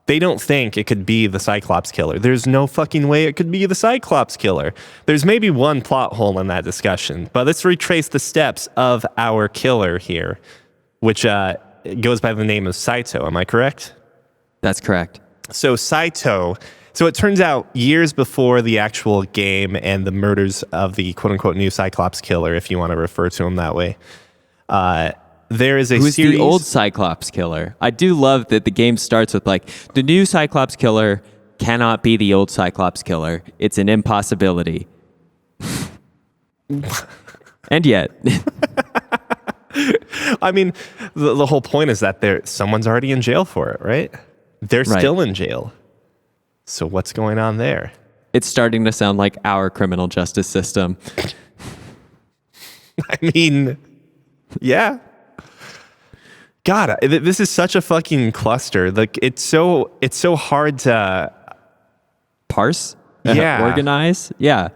They don't think it could be the Cyclops killer. There's no fucking way it could be the Cyclops killer. There's maybe one plot hole in that discussion, but let's retrace the steps of our killer here, which goes by the name of Saito. Am I correct? That's correct. So Saito, so it turns out years before the actual game and the murders of the quote-unquote new Cyclops killer, if you want to refer to him that way, there is a Who's series... the old Cyclops killer? I do love that the game starts with like, the new Cyclops killer cannot be the old Cyclops killer. It's an impossibility. And yet... I mean, the whole point is that someone's already in jail for it, right? They're still in jail. So what's going on there? It's starting to sound like our criminal justice system. I mean, yeah. God, this is such a fucking cluster. Like, it's so hard to parse, organize. Yeah.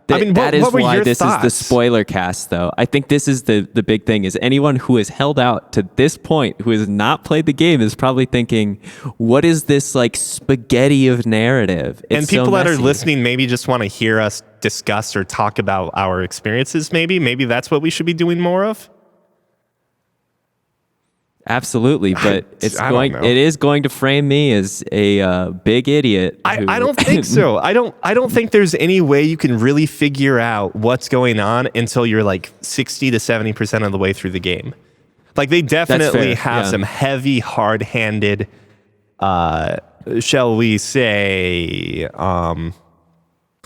I mean, that is why this thoughts? Is the spoiler cast, though. I think this is the big thing, is anyone who has held out to this point, who has not played the game, is probably thinking, what is this like spaghetti of narrative? And people that are listening maybe just want to hear us discuss or talk about our experiences, maybe that's what we should be doing more of. Absolutely, but it is going to frame me as a big idiot. I don't think so. I don't think there's any way you can really figure out what's going on until you're like 60 to 70% of the way through the game. Like, they definitely have some heavy, hard-handed, shall we say,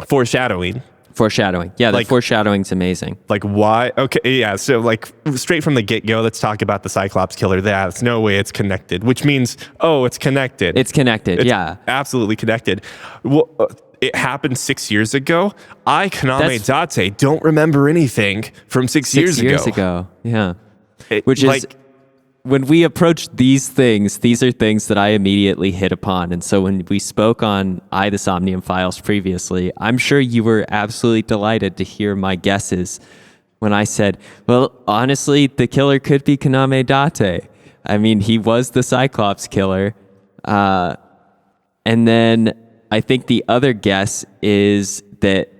foreshadowing Foreshadowing. Yeah, the foreshadowing's amazing. Like, why? Okay, yeah. So, like, straight from the get-go, let's talk about the Cyclops killer. There's no way it's connected, which means, it's connected. It's connected, it's absolutely connected. Well, it happened 6 years ago. I, Kaname Date, don't remember anything from 6 years ago. 6 years ago, yeah. Which is... When we approach these things, these are things that I immediately hit upon. And so when we spoke on the Somnium files previously, I'm sure you were absolutely delighted to hear my guesses when I said, well, honestly, the killer could be Kaname Date. I mean, he was the Cyclops killer. And then I think the other guess is that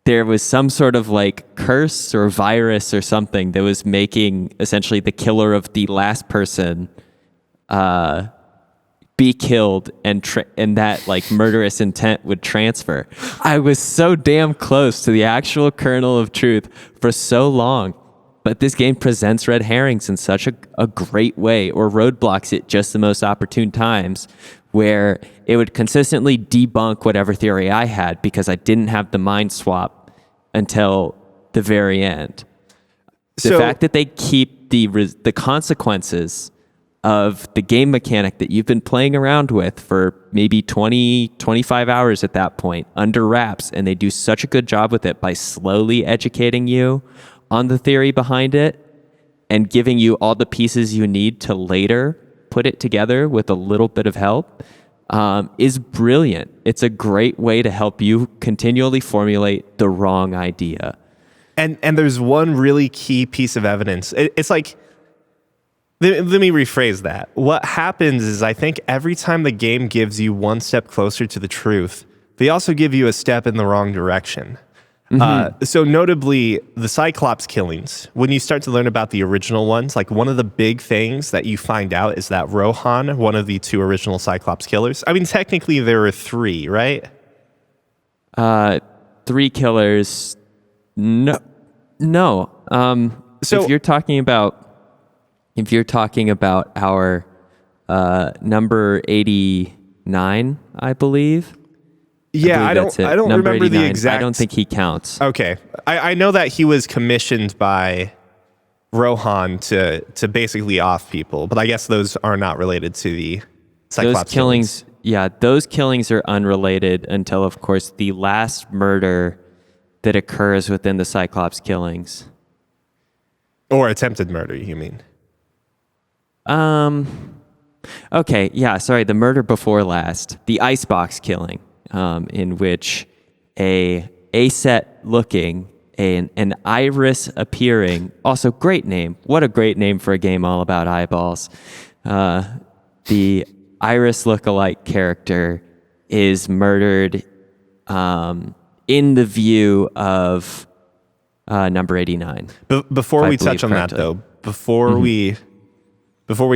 there was some sort of like curse or virus or something that was making essentially the killer of the last person be killed, and that like murderous intent would transfer. I was so damn close to the actual kernel of truth for so long, but this game presents red herrings in such a great way, or roadblocks it just the most opportune times, where it would consistently debunk whatever theory I had because I didn't have the mind swap until the very end. The fact that they keep the consequences of the game mechanic that you've been playing around with for maybe 20, 25 hours at that point under wraps, and they do such a good job with it by slowly educating you on the theory behind it and giving you all the pieces you need to later put it together with a little bit of help, is brilliant. It's a great way to help you continually formulate the wrong idea. And there's one really key piece of evidence. It's like, let me rephrase that. What happens is, I think every time the game gives you one step closer to the truth, they also give you a step in the wrong direction. So notably, the Cyclops killings, when you start to learn about the original ones, like one of the big things that you find out is that Rohan, one of the two original Cyclops killers, I mean, technically there were three, right? 3 killers. No. So if you're talking about our number 89, I believe. Yeah, I don't remember the exact. I don't think he counts. Okay, I know that he was commissioned by Rohan to basically off people, but I guess those are not related to the Cyclops those killings. Yeah, those killings are unrelated until, of course, the last murder that occurs within the Cyclops killings. Or attempted murder, you mean? Okay, yeah, sorry, the murder before last, the icebox killing. In which a set looking, an iris appearing, also great name. What a great name for a game all about eyeballs. The iris lookalike character is murdered in the view of number 89. Before we touch on that, though, before we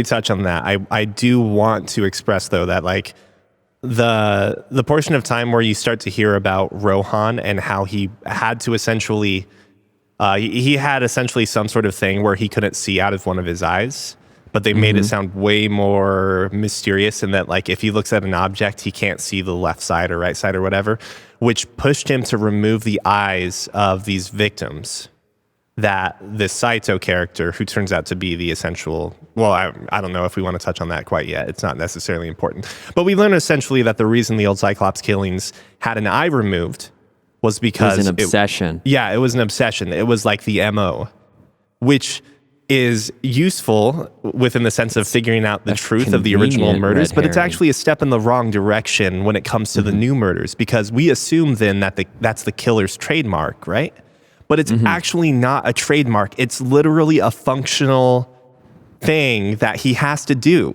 touch on that, I do want to express, though, that like the portion of time where you start to hear about Rohan and how he had to essentially he had essentially some sort of thing where he couldn't see out of one of his eyes, but they made it sound way more mysterious in that, like, if he looks at an object, he can't see the left side or right side or whatever, which pushed him to remove the eyes of these victims that this Saito character, who turns out to be the essential, well, I don't know if we want to touch on that quite yet. It's not necessarily important. But we learn essentially that the reason the old Cyclops killings had an eye removed was because... It was an obsession. It was an obsession. It was like the MO, which is useful within the sense of figuring out the truth of the original murders, but it's actually a step in the wrong direction when it comes to the new murders, because we assume then that that's the killer's trademark, right? But it's actually not a trademark. It's literally a functional thing that he has to do.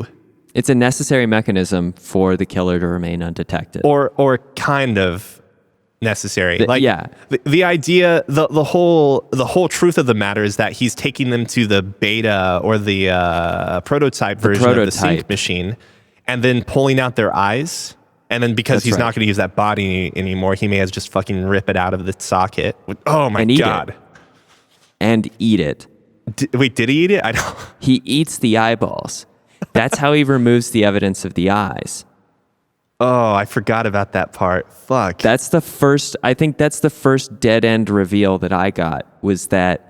It's a necessary mechanism for the killer to remain undetected. Or kind of necessary. The idea, the whole truth of the matter is that he's taking them to the beta or the prototype version of the sync machine and then pulling out their eyes. And then because he's not going to use that body anymore, he may as just fucking rip it out of the socket. Oh my God. And eat it. Wait, did he eat it? I don't. He eats the eyeballs. That's how he removes the evidence of the eyes. Oh, I forgot about that part. Fuck. I think that's the first dead end reveal that I got, was that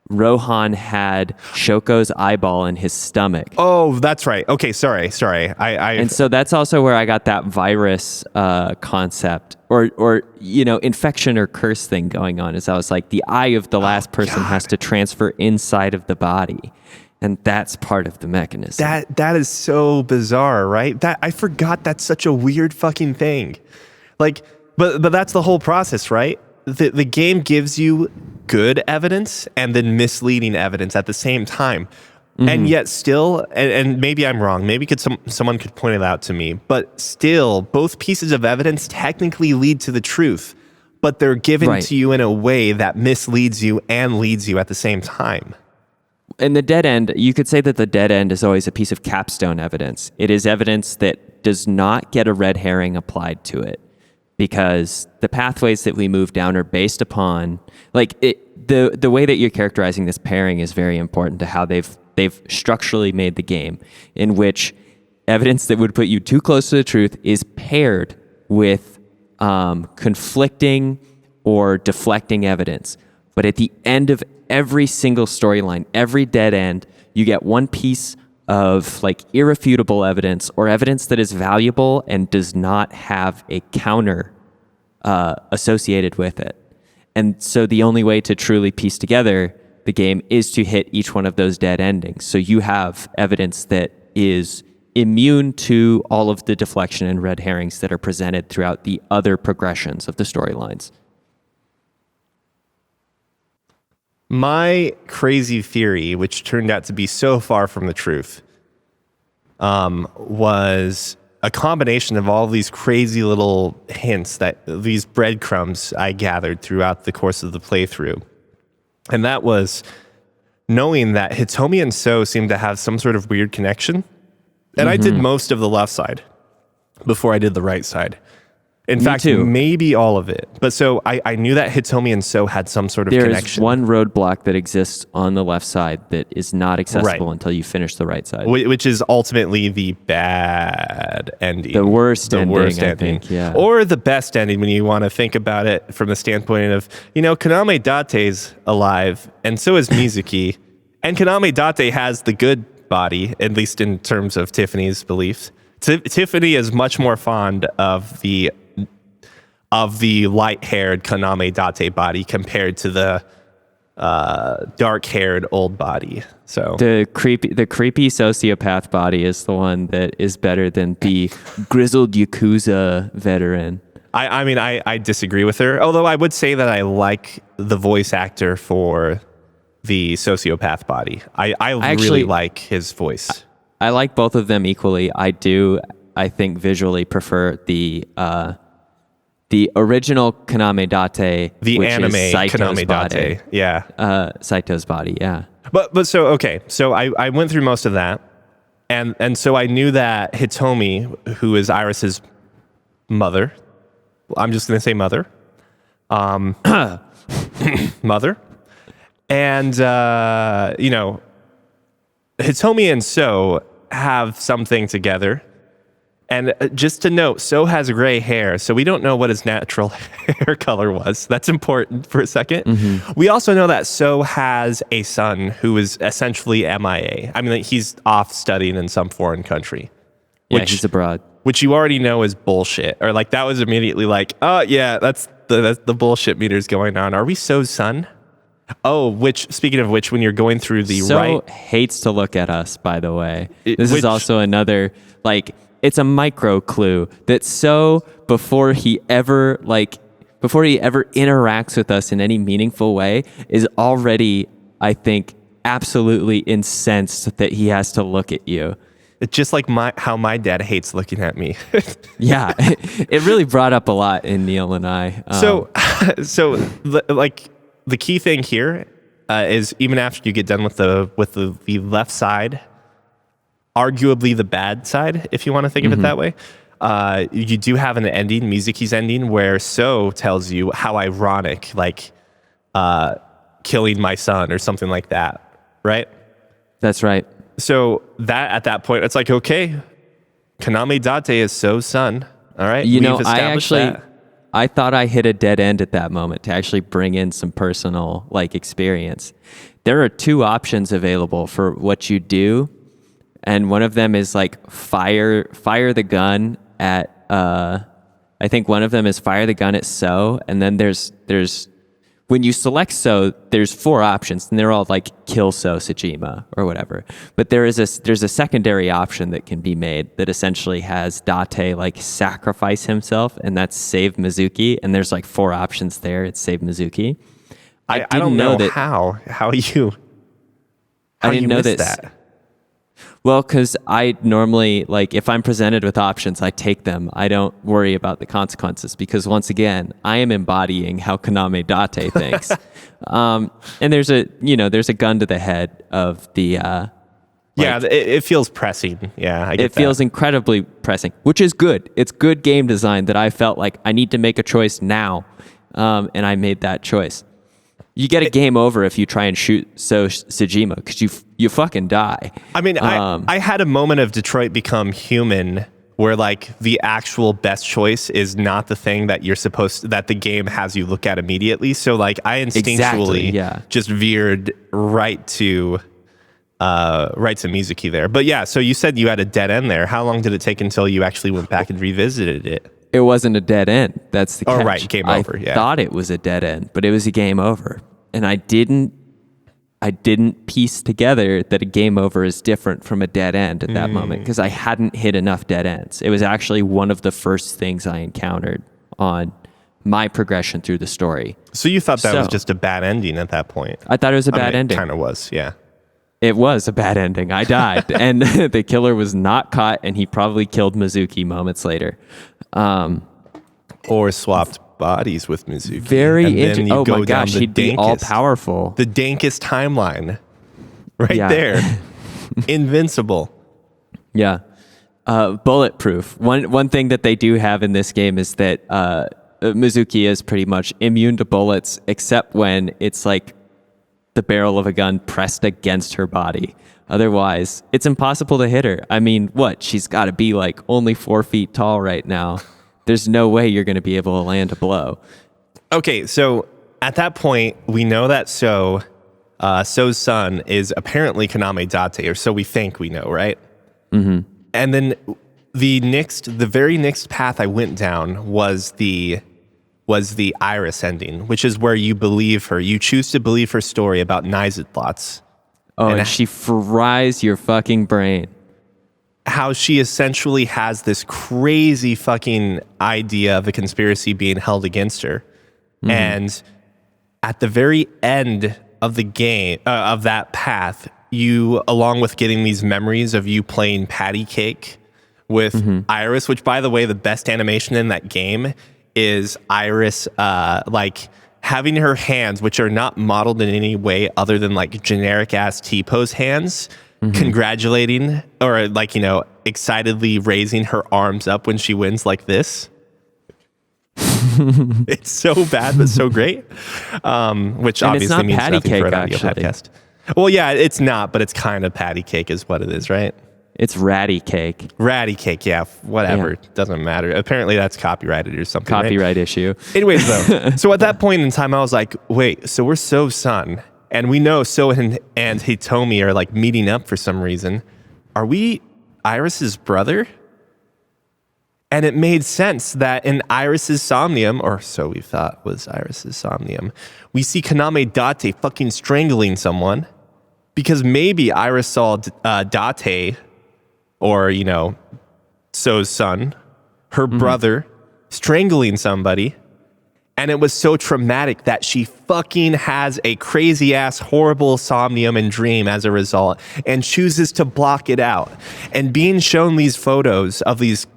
Rohan had Shoko's eyeball in his stomach. Oh, that's right. Okay, sorry. And so that's also where I got that virus concept or infection or curse thing going on. Is I was like, the eye of the last person has to transfer inside of the body. And that's part of the mechanism. That is so bizarre, right? That I forgot that's such a weird fucking thing. Like, but that's the whole process, right? The game gives you good evidence and then misleading evidence at the same time. Mm-hmm. And yet still, and maybe I'm wrong, maybe someone could point it out to me, but still, both pieces of evidence technically lead to the truth, but they're given to you in a way that misleads you and leads you at the same time. And the dead end, you could say that the dead end is always a piece of capstone evidence. It is evidence that does not get a red herring applied to it, because the pathways that we move down are based upon, the way that you're characterizing this pairing is very important to how they've structurally made the game, in which evidence that would put you too close to the truth is paired with conflicting or deflecting evidence. But at the end of every single storyline, every dead end, you get one piece of irrefutable evidence or evidence that is valuable and does not have a counter associated with it. And so the only way to truly piece together the game is to hit each one of those dead endings. So you have evidence that is immune to all of the deflection and red herrings that are presented throughout the other progressions of the storylines. My crazy theory, which turned out to be so far from the truth, was a combination of all these crazy little hints, these breadcrumbs I gathered throughout the course of the playthrough. And that was knowing that Hitomi and So seemed to have some sort of weird connection. And I did most of the left side before I did the right side. In fact, maybe all of it. But so I knew that Hitomi and So had some sort of connection. There is one roadblock that exists on the left side that is not accessible until you finish the right side. Which is ultimately the bad ending. The worst ending, I think, yeah. Or the best ending when you want to think about it from the standpoint of, Kaname Date's alive, and so is Mizuki. And Kaname Date has the good body, at least in terms of Tiffany's beliefs. Tiffany is much more fond of the light-haired Kaname Date body compared to the dark-haired old body. So the creepy sociopath body is the one that is better than the grizzled Yakuza veteran. I disagree with her, although I would say that I like the voice actor for the sociopath body. I really like his voice. I like both of them equally. I think visually prefer the original Kaname Date, the which anime is Saito's Kaname body. Date, yeah. Saito's body, yeah. But so I went through most of that, and so I knew that Hitomi, who is Iris's mother, I'm just gonna say mother, mother, and Hitomi and So have something together. And just to note, So has gray hair, so we don't know what his natural hair color was. That's important for a second. Mm-hmm. We also know that So has a son who is essentially MIA. I mean, he's off studying in some foreign country. He's abroad. Which you already know is bullshit. Or that was immediately oh yeah, that's the bullshit meters going on. Are we So's son? Oh, speaking of which, when you're going through the So hates to look at us, by the way. This is also another, it's a micro clue that So, before he ever interacts with us in any meaningful way, is already, I think, absolutely incensed that he has to look at you. It's just like how my dad hates looking at me. Yeah, it really brought up a lot in Neil and I. The key thing here is even after you get done with the left side, arguably the bad side, if you want to think of it that way, you do have an ending, Mizuki's ending, where So tells you how ironic, killing my son or something like that, right? That's right. So at that point, it's okay, Kaname Date is So's son. All right. You know, We've established that. I thought I hit a dead end at that moment to actually bring in some personal like experience. There are two options available for what you do, and one of them is like fire the gun at I think one of them is fire the gun at So, and then there's when you select So, there's four options, and they're all like kill So Sejima or whatever. But there's a secondary option that can be made that essentially has Date like sacrifice himself, and that's save Mizuki. And there's like four options there. It's save Mizuki. I don't know how you missed that. Well, because I normally, like, if I'm presented with options, I take them. I don't worry about the consequences because, once again, I am embodying how Kaname Date thinks. And there's a gun to the head of the... it feels pressing. Yeah, I get it feels incredibly pressing, which is good. It's good game design that I felt like I need to make a choice now, and I made that choice. You get a game over if you try and shoot So Sejima because you fucking die. I mean, I had a moment of Detroit Become Human where like the actual best choice is not the thing that that the game has you look at immediately. So like I instinctually just veered right to Mizuki there. But yeah, so you said you had a dead end there. How long did it take until you actually went back and revisited it? It wasn't a dead end. That's the catch. Oh, right. Game over. I thought it was a dead end, but it was a game over. And I didn't piece together that a game over is different from a dead end at that moment because I hadn't hit enough dead ends. It was actually one of the first things I encountered on my progression through the story. So you thought that was just a bad ending at that point? I thought it was a bad ending. It kind of was, yeah. It was a bad ending. I died, and the killer was not caught, and he probably killed Mizuki moments later. Or swapped bodies with Mizuki. Very interesting. Oh my gosh, he'd be all powerful. The dankest timeline. There. Invincible. Yeah. Bulletproof. One thing that they do have in this game is that Mizuki is pretty much immune to bullets, except when it's like the barrel of a gun pressed against her body. Otherwise, it's impossible to hit her. I mean, she's got to be like only 4 feet tall right now. There's no way you're going to be able to land a blow. Okay, so at that point, we know that So's son is apparently Kaname Date, or so we think we know, right? Mm-hmm. And then the very next path I went down was the Iris ending, which is where you believe her. You choose to believe her story about Nizatlots. Oh, and she fries your fucking brain. How she essentially has this crazy fucking idea of a conspiracy being held against her. Mm-hmm. And at the very end of the game, of that path, you, along with getting these memories of you playing patty cake with Iris, which, by the way, the best animation in that game is Iris, like having her hands, which are not modeled in any way other than like generic ass T-pose hands, congratulating or like, excitedly raising her arms up when she wins like this. It's so bad, but so great. Which and obviously means patty nothing cake, for an audio podcast. Well, yeah, it's not, but it's kind of patty cake is what it is, right? It's ratty cake. Ratty cake, yeah, whatever. Yeah. Doesn't matter. Apparently that's copyrighted or something. Copyright issue. Anyways, though, so at that point in time, I was like, wait, so we're So's son, and we know So and Hitomi are like meeting up for some reason. Are we Iris's brother? And it made sense that in Iris's Somnium, or so we thought was Iris's Somnium, we see Kaname Date fucking strangling someone because maybe Iris saw Date, or, So's son, her brother, strangling somebody. And it was so traumatic that she fucking has a crazy ass, horrible somnium and dream as a result and chooses to block it out. And being shown these photos of these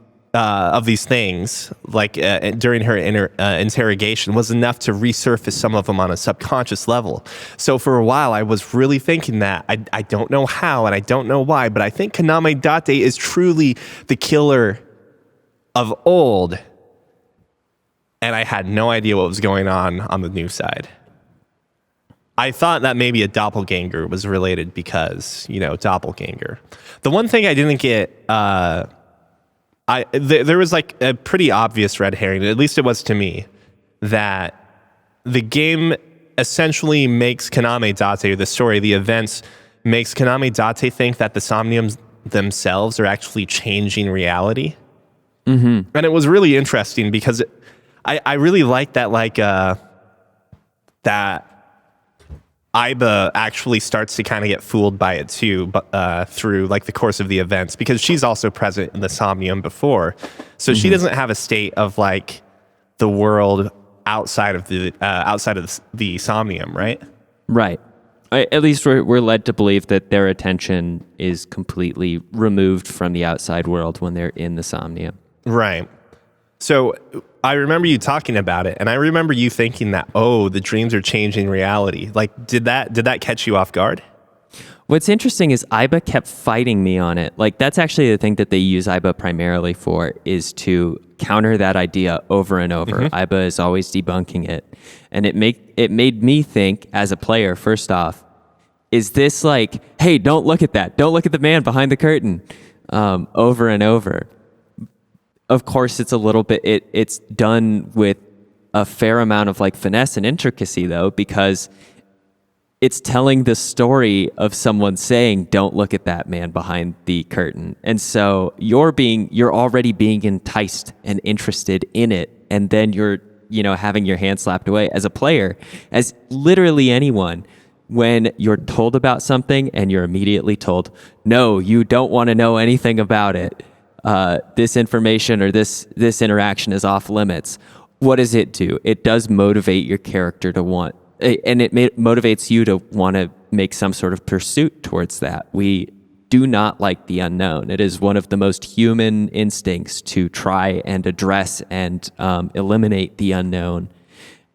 things, like during her interrogation, was enough to resurface some of them on a subconscious level. So for a while, I was really thinking that. I don't know how and I don't know why, but I think Kaname Date is truly the killer of old. And I had no idea what was going on the new side. I thought that maybe a doppelganger was related because, doppelganger. The one thing I didn't get... I there was like a pretty obvious red herring, at least it was to me, that the game essentially makes Kaname Date, or the story, the events, makes Kaname Date think that the Somniums themselves are actually changing reality. Mm-hmm. And it was really interesting because I really like that, like, that Aiba actually starts to kind of get fooled by it too, but through like the course of the events, because she's also present in the Somnium before, so she doesn't have a state of like the world outside of the Somnium, right? Right. At least we're led to believe that their attention is completely removed from the outside world when they're in the Somnium. Right. So I remember you talking about it, and I remember you thinking that, oh, the dreams are changing reality. Like, did that catch you off guard? What's interesting is Aiba kept fighting me on it. Like, that's actually the thing that they use Aiba primarily for, is to counter that idea over and over. Mm-hmm. Aiba is always debunking it. And it made me think, as a player, first off, is this like, hey, don't look at that. Don't look at the man behind the curtain, over and over. Of course, it's a little bit, it's done with a fair amount of like finesse and intricacy, though, because it's telling the story of someone saying, don't look at that man behind the curtain. And so you're already being enticed and interested in it. And then you're, having your hand slapped away as a player, as literally anyone. When you're told about something and you're immediately told, no, you don't want to know anything about it. This information or this interaction is off limits. What does it do? It does motivate your character to want, and it motivates you to want to make some sort of pursuit towards that. We do not like the unknown. It is one of the most human instincts to try and address and eliminate the unknown.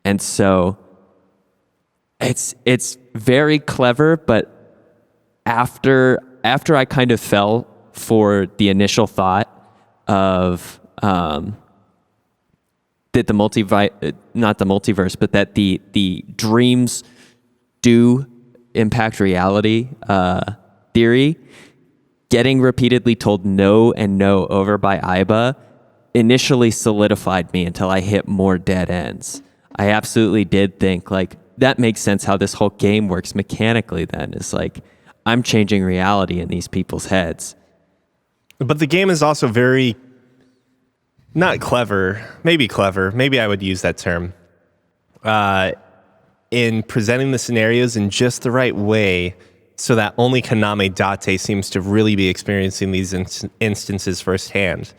And so it's very clever, but after I kind of fell for the initial thought of that not the multiverse, but that the dreams do impact reality theory, getting repeatedly told no and no over by Aiba initially solidified me until I hit more dead ends. I absolutely did think, like, that makes sense how this whole game works mechanically then. It's like, I'm changing reality in these people's heads. But the game is also very, not clever, maybe I would use that term, in presenting the scenarios in just the right way so that only Kaname Date seems to really be experiencing these instances firsthand.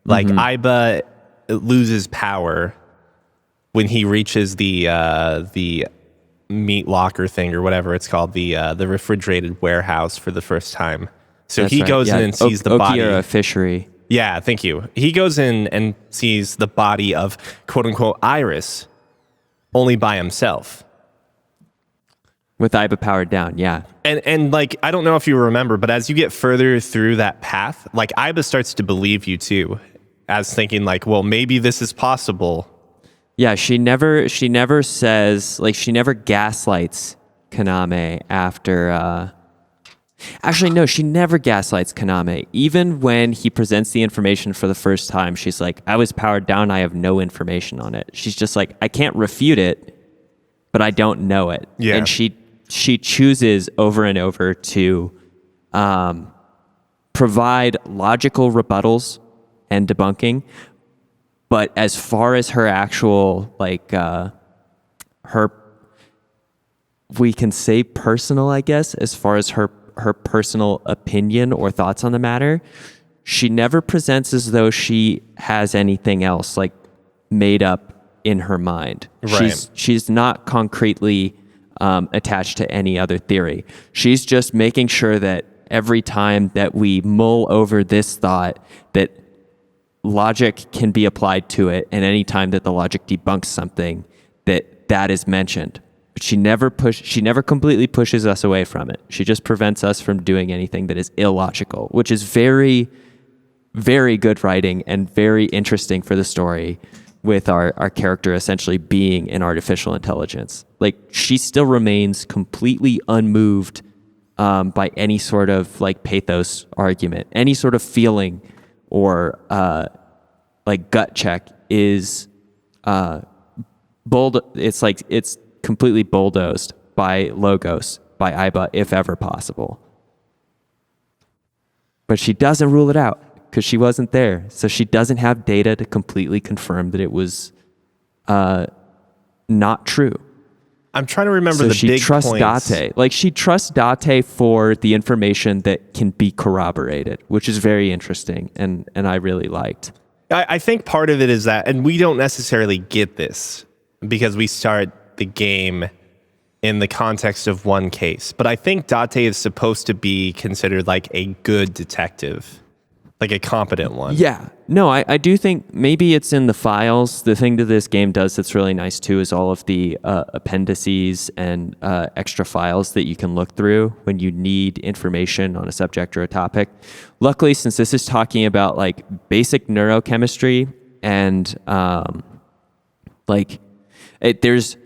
Like, Aiba loses power when he reaches the meat locker thing or whatever it's called, the refrigerated warehouse for the first time. So that's he right. goes in and sees the body. Okiura fishery. Yeah, thank you. He goes in and sees the body of quote unquote Iris only by himself. With Aiba powered down, yeah. And like, I don't know if you remember, but as you get further through that path, like, Aiba starts to believe you too, as thinking like, well, maybe this is possible. Yeah, she never says, like, she never gaslights Kaname after, actually, no, she never gaslights Kaname. Even when he presents the information for the first time, she's like, I was powered down, I have no information on it. She's just like, I can't refute it, but I don't know it. Yeah. And she chooses over and over to provide logical rebuttals and debunking. But as far as her actual, like, we can say personal, I guess, as far as her personal opinion or thoughts on the matter, she never presents as though she has anything else, like, made up in her mind. Right. She's not concretely attached to any other theory. She's just making sure that every time that we mull over this thought, that logic can be applied to it, and any time that the logic debunks something, that is mentioned. But she never completely pushes us away from it. She just prevents us from doing anything that is illogical, which is very, very good writing and very interesting for the story, with our character essentially being an artificial intelligence. Like, she still remains completely unmoved by any sort of, like, pathos argument, any sort of feeling or like gut check is it's completely bulldozed by Logos, by Iba, if ever possible. But she doesn't rule it out because she wasn't there. So she doesn't have data to completely confirm that it was not true. I'm trying to remember so the she big trusts points. Date. Like she trusts Date for the information that can be corroborated, which is very interesting and I really liked. I think part of it is that, and we don't necessarily get this because we start the game in the context of one case, but I think Date is supposed to be considered like a good detective, like a competent one. Yeah. No, I do think maybe it's in the files. The thing that this game does that's really nice too is all of the appendices and extra files that you can look through when you need information on a subject or a topic. Luckily, since this is talking about like basic neurochemistry and there's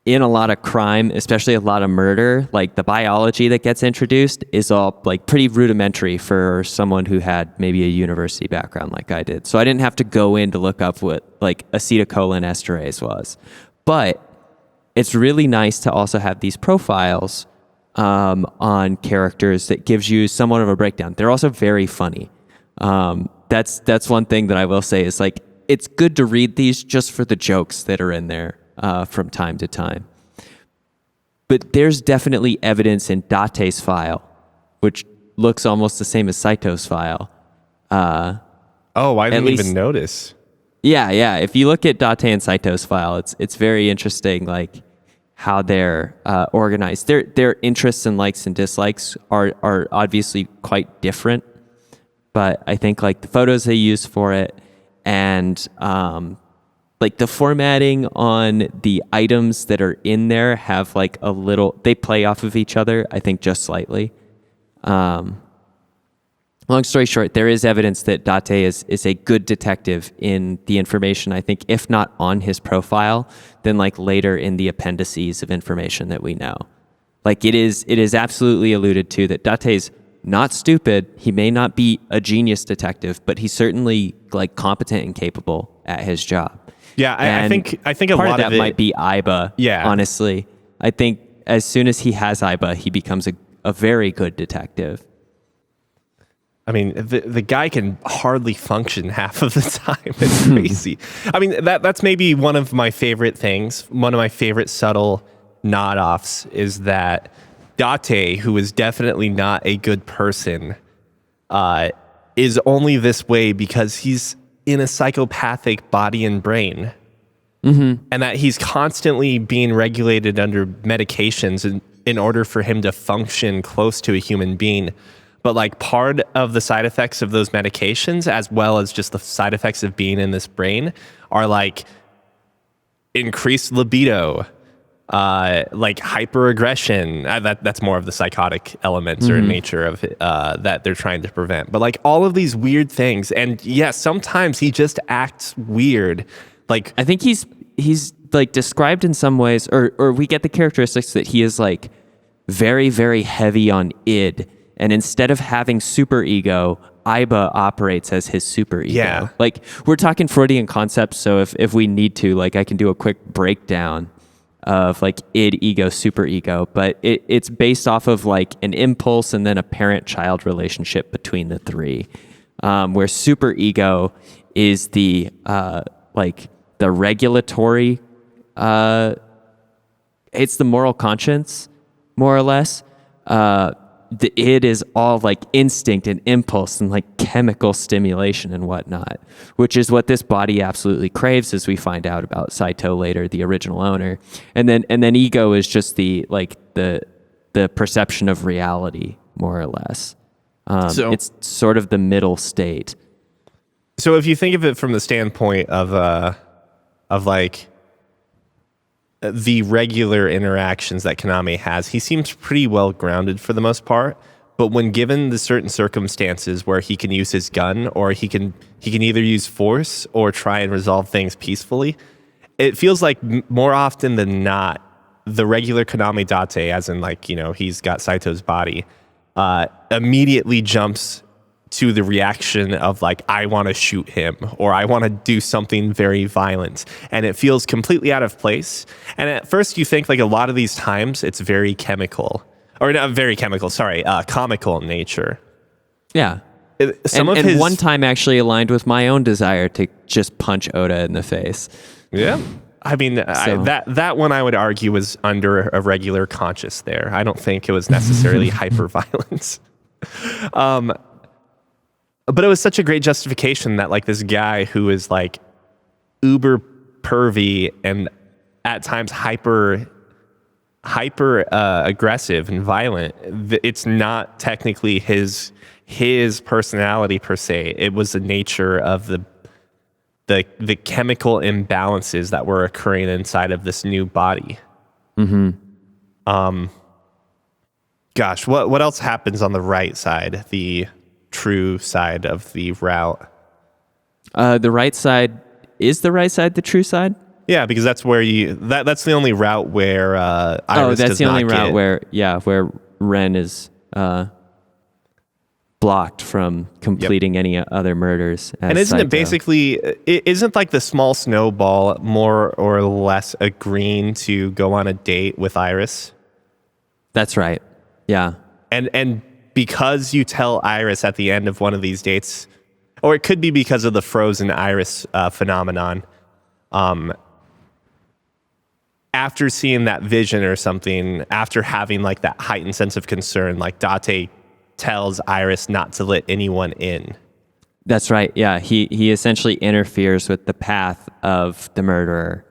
in a lot of crime, especially a lot of murder, like the biology that gets introduced is all like pretty rudimentary for someone who had maybe a university background like I did. So I didn't have to go in to look up what like acetylcholine esterase was. But it's really nice to also have these profiles on characters that gives you somewhat of a breakdown. They're also very funny. That's one thing that I will say is like, it's good to read these just for the jokes that are in there. From time to time. But there's definitely evidence in Date's file, which looks almost the same as Saito's file. I didn't even notice. Yeah. If you look at Date and Saito's file, it's very interesting, like how they're organized. Their interests and likes and dislikes are obviously quite different, but I think like the photos they use for it and like the formatting on the items that are in there have like they play off of each other, I think just slightly. Long story short, there is evidence that Date is a good detective in the information, I think, if not on his profile, then like later in the appendices of information that we know. Like it is absolutely alluded to that Date's not stupid. He may not be a genius detective, but he's certainly like competent and capable at his job. Yeah, I think a part lot of of that it might be Iba. Yeah. Honestly, I think as soon as he has Iba, he becomes a very good detective. I mean, the guy can hardly function half of the time. It's crazy. I mean, that's maybe one of my favorite things. One of my favorite subtle nod-offs is that Date, who is definitely not a good person, is only this way because he's in a psychopathic body and brain. Mm-hmm. And that he's constantly being regulated under medications in order for him to function close to a human being. But like part of the side effects of those medications, as well as just the side effects of being in this brain, are like increased libido, like hyperaggression. That's more of the psychotic elements or nature of it, that they're trying to prevent. But like all of these weird things, and yes, sometimes he just acts weird. Like I think he's like described in some ways, or we get the characteristics that he is like very, very heavy on id, and instead of having super ego, Iba operates as his super ego. Yeah. Like we're talking Freudian concepts, so if we need to, like I can do a quick breakdown of like id, ego, super ego, but it's based off of like an impulse and then a parent-child relationship between the three, where super ego is the like the regulatory, it's the moral conscience, more or less. The id is all like instinct and impulse and like chemical stimulation and whatnot, which is what this body absolutely craves, as we find out about Saito later, the original owner. And then ego is just the perception of reality, more or less. So it's sort of the middle state. So if you think of it from the standpoint of like the regular interactions that Kaname has, he seems pretty well grounded for the most part. But when given the certain circumstances where he can use his gun, or he can either use force or try and resolve things peacefully, it feels like more often than not, the regular Kaname Date, as in like, you know, he's got Saito's body, immediately jumps to the reaction of like, I want to shoot him or I want to do something very violent. And it feels completely out of place. And at first you think like a lot of these times it's very chemical or not very chemical, sorry, comical in nature. Yeah. Some of and his one time actually aligned with my own desire to just punch Oda in the face. Yeah. I mean, that one I would argue was under a regular conscious there. I don't think it was necessarily hyper violence. But it was such a great justification that like this guy who is like uber pervy and at times hyper aggressive and violent. It's not technically his personality per se. It was the nature of the chemical imbalances that were occurring inside of this new body. Gosh, what else happens on the right side? The true side of the route. The right side is the right side the true side? Yeah, because that's where that's the only route where Iris that's does the only not route get, where Ren is blocked from completing any other murders. And isn't it basically isn't like the small snowball more or less agreeing to go on a date with Iris? That's right. Yeah. And because you tell Iris at the end of one of these dates, or it could be because of the frozen Iris phenomenon, after seeing that vision or something, after having like that heightened sense of concern, like Date tells Iris not to let anyone in. That's right. Yeah. He essentially interferes with the path of the murderer,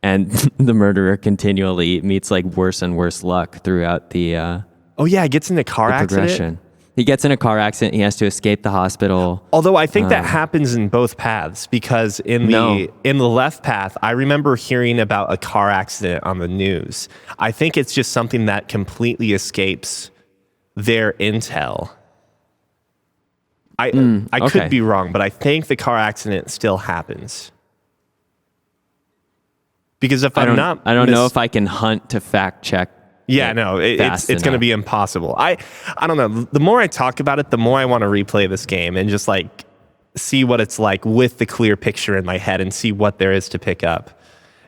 and the murderer continually meets like worse and worse luck throughout the Oh yeah, he gets in a car accident. He gets in a car accident. He has to escape the hospital. Although I think that happens in both paths, because in the left path, I remember hearing about a car accident on the news. I think it's just something that completely escapes their intel. I could be wrong, but I think the car accident still happens. Because if I don't know if I can hunt to fact check. Yeah, no, it's going to be impossible. I don't know. The more I talk about it, the more I want to replay this game and just like see what it's like with the clear picture in my head and see what there is to pick up.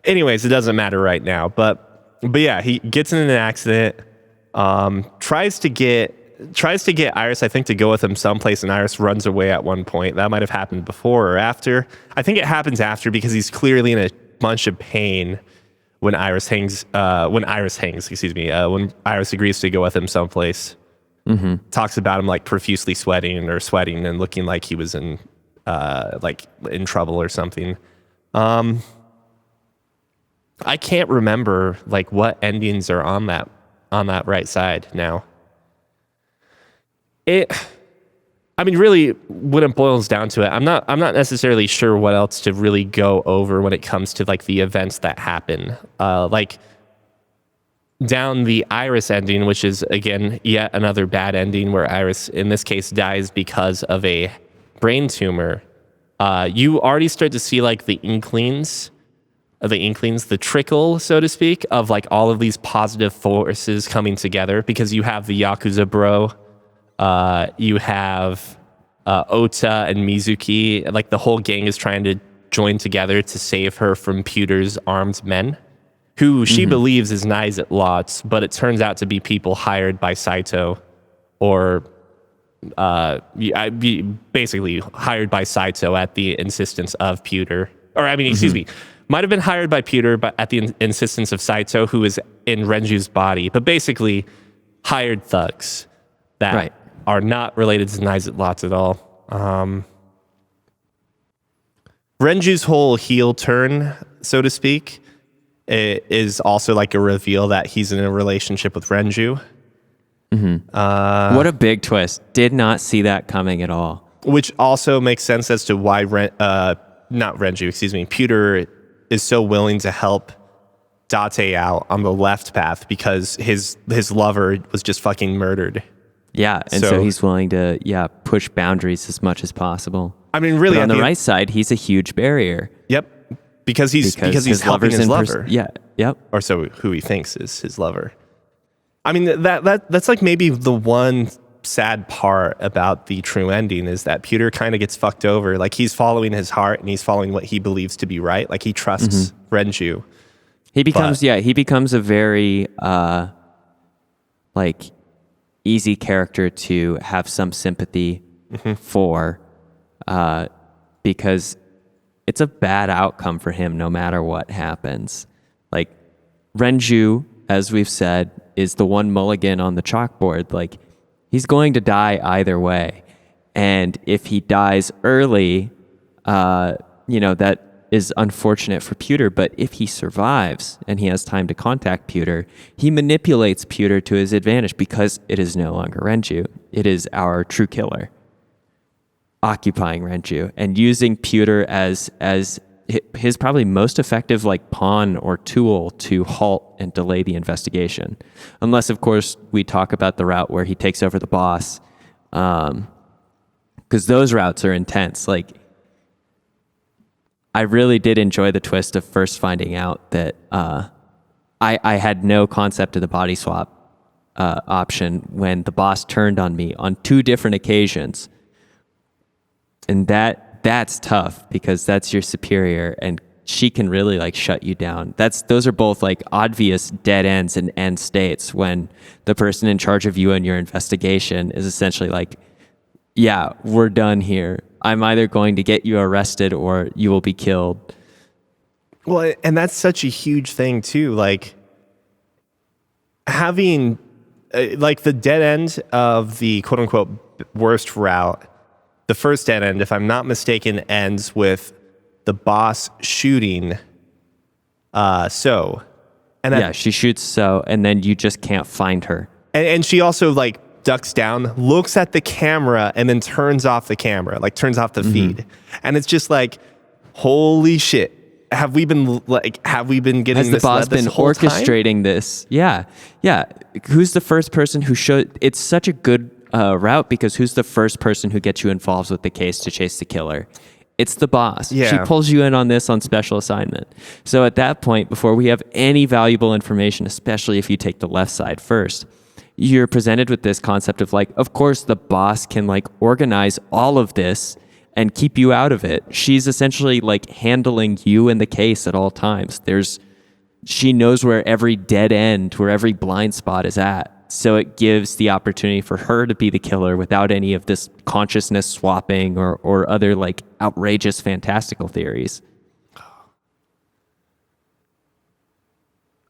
Anyways, it doesn't matter right now. But yeah, he gets in an accident, tries to get Iris, I think, to go with him someplace, and Iris runs away at one point. That might have happened before or after. I think it happens after, because he's clearly in a bunch of pain when Iris agrees to go with him someplace. Talks about him like profusely sweating and looking like he was in trouble or something. I can't remember like what endings are on that right side now. Really, when it boils down to it, I'm not necessarily sure what else to really go over when it comes to like the events that happen. Like down the Iris ending, which is again yet another bad ending where Iris, in this case, dies because of a brain tumor. You already start to see like the inklings, the trickle, so to speak, of like all of these positive forces coming together, because you have the Yakuza bro. You have Ota and Mizuki. Like the whole gang is trying to join together to save her from Pewter's armed men, who she believes is knives at lots, but it turns out to be people hired by Saito, or basically hired by Saito at the insistence of Pewter. Or excuse me, might have been hired by Pewter, but at the insistence of Saito, who is in Renju's body. But basically, hired thugs that are not related to knives at lots at all. Renju's whole heel turn, so to speak, is also like a reveal that he's in a relationship with Renju. What a big twist. Did not see that coming at all. Which also makes sense as to why Pewter is so willing to help Date out on the left path, because his lover was just fucking murdered. Yeah, and so he's willing to push boundaries as much as possible. Really, but on the right side, he's a huge barrier. Yep, because he's helping his lover. Yep. Or so who he thinks is his lover. That's like maybe the one sad part about the true ending is that Pewter kind of gets fucked over. Like, he's following his heart and he's following what he believes to be right. Like, he trusts Renju. He becomes a very like easy character to have some sympathy for, because it's a bad outcome for him no matter what happens. Like, Renju, as we've said, is the one mulligan on the chalkboard. Like, he's going to die either way. And if he dies early, that is unfortunate for Pewter. But if he survives and he has time to contact Pewter, he manipulates Pewter to his advantage because it is no longer Renju. It is our true killer occupying Renju and using Pewter as his probably most effective like pawn or tool to halt and delay the investigation. Unless, of course, we talk about the route where he takes over the boss, because those routes are intense. Like, I really did enjoy the twist of first finding out that I had no concept of the body swap option when the boss turned on me on 2 different occasions. And that's tough because that's your superior and she can really like shut you down. Those are both like obvious dead ends and end states when the person in charge of you and your investigation is essentially like, yeah, we're done here. I'm either going to get you arrested or you will be killed. Well, and that's such a huge thing too. Like, having like the dead end of the quote unquote worst route. The first dead end, if I'm not mistaken, ends with the boss shooting So. And yeah, she shoots So, and then you just can't find her. And she also like ducks down, looks at the camera, and then turns off the camera, like turns off the feed. And it's just like, holy shit. Have we been getting Has the this boss been whole orchestrating time? this? Yeah. Who's the first person who showed? It's such a good route because who's the first person who gets you involved with the case to chase the killer? It's the boss. Yeah. She pulls you in on this on special assignment. So at that point, before we have any valuable information, especially if you take the left side first, you're presented with this concept of like, of course, the boss can like organize all of this and keep you out of it. She's essentially like handling you in the case at all times. She knows where every dead end, where every blind spot is at. So it gives the opportunity for her to be the killer without any of this consciousness swapping or other like outrageous fantastical theories.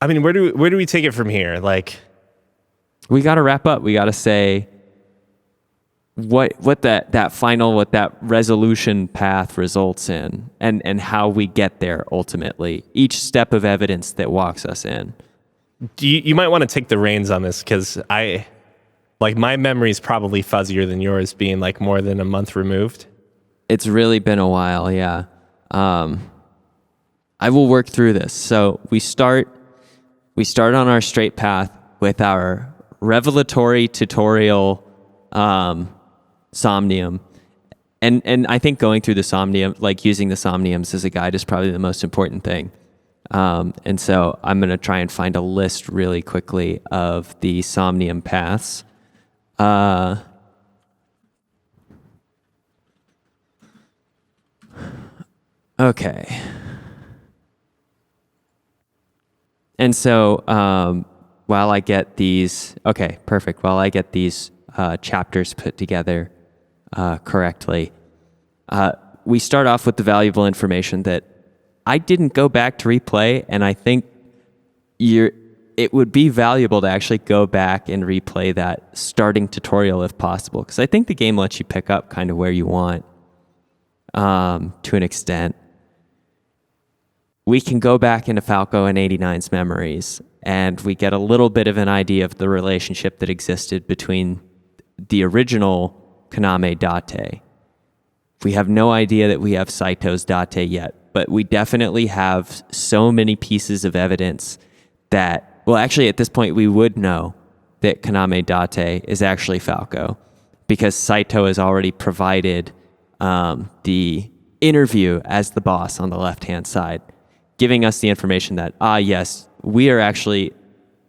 I mean, where do we take it from here? Like, we got to wrap up. We got to say what that resolution path results in and how we get there ultimately. Each step of evidence that walks us in. You might want to take the reins on this because my memory is probably fuzzier than yours, being like more than a month removed. It's really been a while, yeah. I will work through this. So we start on our straight path with our revelatory tutorial Somnium. And I think going through the Somnium, like using the Somniums as a guide is probably the most important thing. And so I'm going to try and find a list really quickly of the Somnium paths. Okay. And so while I get these, okay, perfect. While I get these chapters put together correctly, we start off with the valuable information that I didn't go back to replay, and I think it would be valuable to actually go back and replay that starting tutorial if possible, because I think the game lets you pick up kind of where you want to an extent. We can go back into Falco and 89's memories, and we get a little bit of an idea of the relationship that existed between the original Kaname Date. We have no idea that we have Saito's Date yet, but we definitely have so many pieces of evidence that, well, actually at this point we would know that Kaname Date is actually Falco because Saito has already provided the interview as the boss on the left-hand side, giving us the information that, yes, we are actually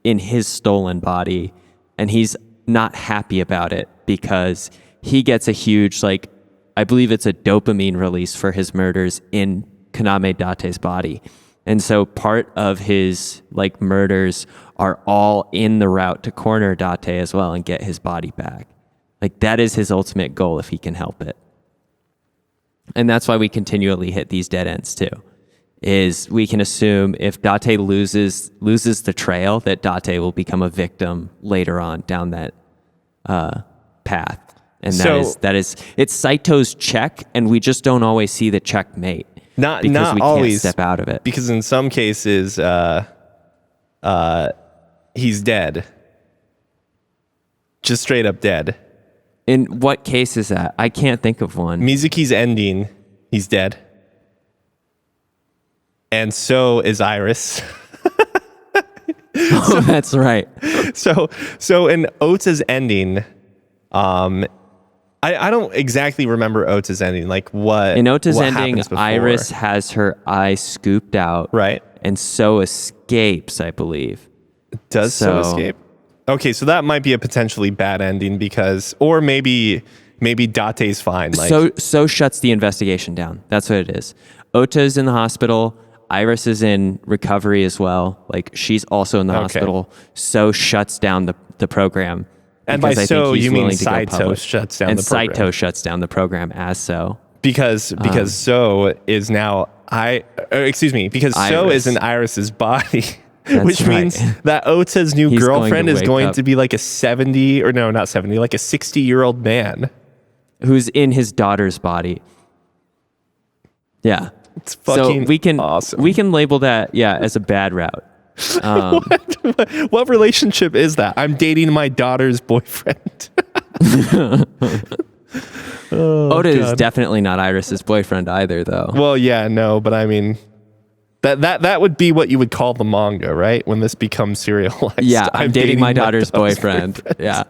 in his stolen body and he's not happy about it because he gets a huge, like, I believe it's a dopamine release for his murders in Kaname Date's body. And so part of his like murders are all in the route to corner Date as well and get his body back. Like that is his ultimate goal if he can help it. And that's why we continually hit these dead ends too. Is we can assume if Date loses the trail, that Date will become a victim later on down that path. And that is it's Saito's check, and we just don't always see the checkmate. Not we always can't step out of it. Because in some cases, he's dead. Just straight up dead. In what case is that? I can't think of one. Mizuki's ending, he's dead. And so is Iris. Oh, that's right. So in Ota's ending, I don't exactly remember Ota's ending. Like what in Ota's what ending, Iris has her eye scooped out, right, and so escapes. I believe does so escape. Okay, so that might be a potentially bad ending because, or maybe Date's fine. Like so shuts the investigation down. That's what it is. Ota is in the hospital. Iris is in recovery as well. Like she's also in the hospital. So shuts down the program. And by so you mean Saito shuts down the program. And Saito shuts down the program as so. Because so is now because Iris. so is in Iris's body. That's which means that Ota's new girlfriend is going to be like a 70 or no, not 70, like a 60-year-old man. Who's in his daughter's body. Yeah. It's fucking awesome. We can label that, as a bad route. What relationship is that? I'm dating my daughter's boyfriend. Ota is definitely not Iris's boyfriend either, though. Well, yeah, no, but I mean, that would be what you would call the manga, right? When this becomes serialized. Yeah, I'm dating my daughter's boyfriend. Yeah.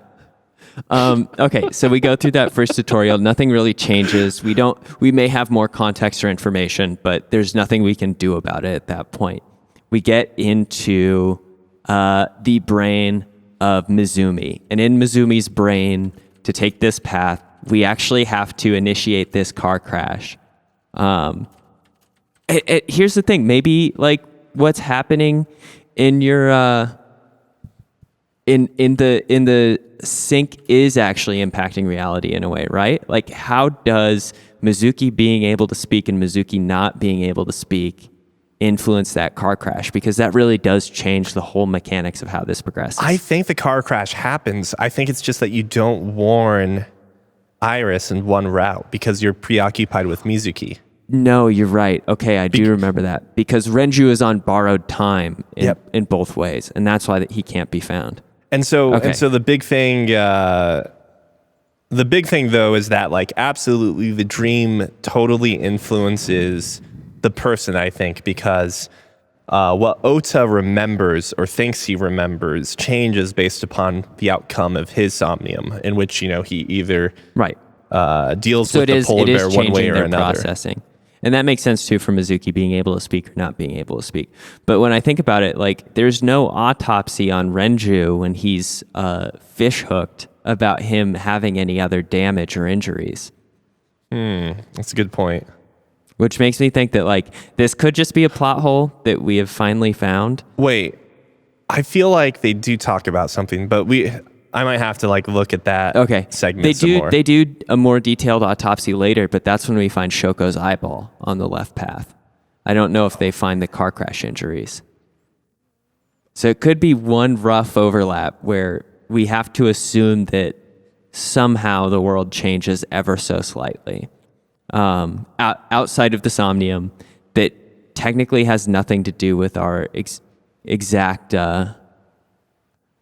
Okay, so we go through that first tutorial. Nothing really changes. We may have more context or information, but there's nothing we can do about it at that point. We get into the brain of Mizumi. And in Mizumi's brain, to take this path, we actually have to initiate this car crash. Here's the thing. Maybe like what's happening in your in the sync is actually impacting reality in a way, right? Like how does Mizuki being able to speak and Mizuki not being able to speak influence that car crash? Because that really does change the whole mechanics of how this progresses. I think the car crash happens. I think it's just that you don't warn Iris in one route because you're preoccupied with Mizuki. No, you're right. Okay, I do remember that. Because Renju is on borrowed time in both ways, and that's why that he can't be found. And so the big thing though is that like absolutely the dream totally influences the person, I think, because what Ota remembers or thinks he remembers changes based upon the outcome of his Somnium, in which, he either deals with the polar bear one way or another. Processing. And that makes sense too for Mizuki being able to speak or not being able to speak. But when I think about it, like there's no autopsy on Renju when he's fish hooked about him having any other damage or injuries. That's a good point. Which makes me think that like this could just be a plot hole that we have finally found. Wait, I feel like they do talk about something, but I might have to like look at that segment some more. They do a more detailed autopsy later, but that's when we find Shoko's eyeball on the left path. I don't know if they find the car crash injuries. So it could be one rough overlap where we have to assume that somehow the world changes ever so slightly. Outside of the Somnium, that technically has nothing to do with our exact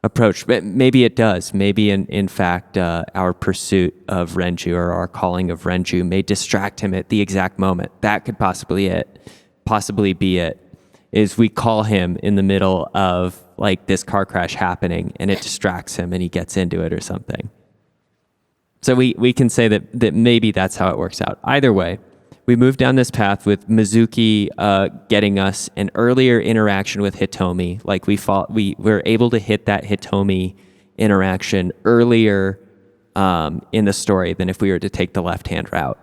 approach, but maybe it does. Maybe in fact, our pursuit of Renju or our calling of Renju may distract him at the exact moment. That could possibly be it, is we call him in the middle of like this car crash happening and it distracts him and he gets into it or something. So we can say that maybe that's how it works out. Either way, we move down this path with Mizuki getting us an earlier interaction with Hitomi. Like we were able to hit that Hitomi interaction earlier in the story than if we were to take the left-hand route.